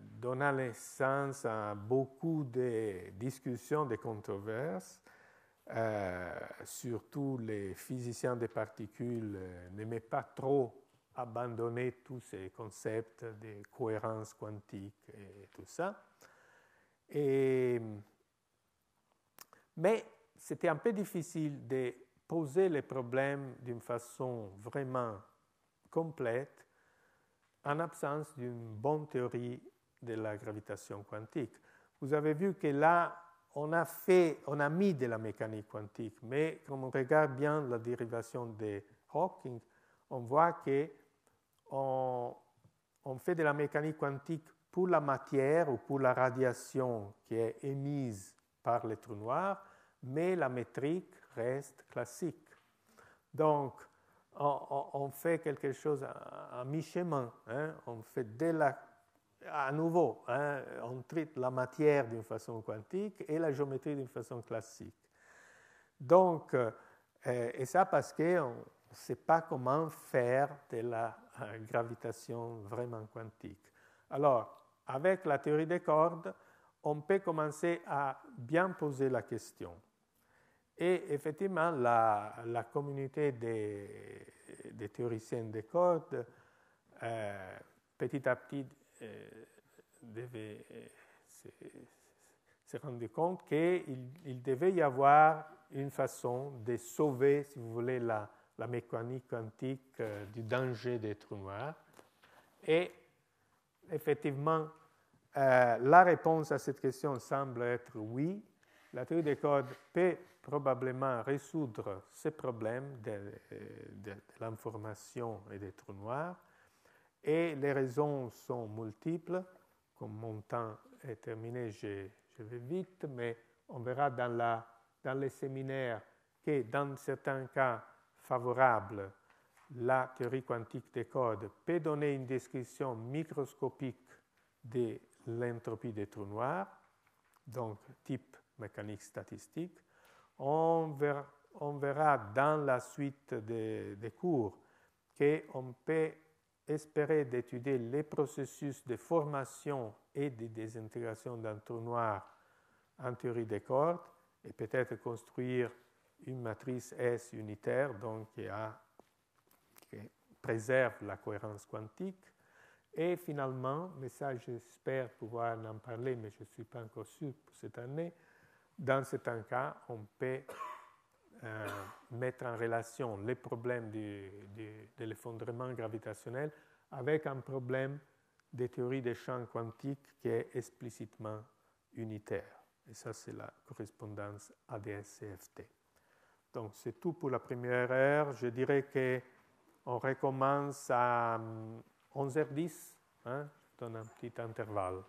donna naissance à beaucoup de discussions, de controverses. Surtout les physiciens des particules n'aimaient pas trop abandonner tous ces concepts de cohérence quantique et tout ça. Mais c'était un peu difficile de poser les problèmes d'une façon vraiment complète en absence d'une bonne théorie de la gravitation quantique. Vous avez vu que là, on a mis de la mécanique quantique, mais quand on regarde bien la dérivation de Hawking, on voit qu'on fait de la mécanique quantique pour la matière ou pour la radiation qui est émise par les trous noirs, mais la métrique reste classique. Donc, on fait quelque chose à mi-chemin. Hein? On fait à nouveau, hein, on traite la matière d'une façon quantique et la géométrie d'une façon classique. Donc, et ça parce qu'on ne sait pas comment faire de la gravitation vraiment quantique. Alors, avec la théorie des cordes, on peut commencer à bien poser la question. Et effectivement, la communauté des théoriciens des cordes, petit à petit, se rendre compte qu'il devait y avoir une façon de sauver, si vous voulez, la mécanique quantique du danger des trous noirs. Et effectivement, la réponse à cette question semble être oui. La théorie des cordes peut probablement résoudre ces problèmes de l'information et des trous noirs. Et les raisons sont multiples. Comme mon temps est terminé, je vais vite, mais on verra dans les séminaires que dans certains cas favorables, la théorie quantique des cordes peut donner une description microscopique de l'entropie des trous noirs, donc type mécanique statistique. On verra dans la suite des cours qu'on peut espérer d'étudier les processus de formation et de désintégration d'un trou noir en théorie des cordes et peut-être construire une matrice S unitaire donc qui préserve la cohérence quantique. Et finalement, mais ça j'espère pouvoir en parler, mais je ne suis pas encore sûr pour cette année, dans certains cas, on peut mettre en relation les problèmes de l'effondrement gravitationnel avec un problème de théorie des champs quantiques qui est explicitement unitaire. Et ça, c'est la correspondance ADS-CFT. Donc, c'est tout pour la première heure. Je dirais qu'on recommence à 11h10. Hein? Je donne un petit intervalle.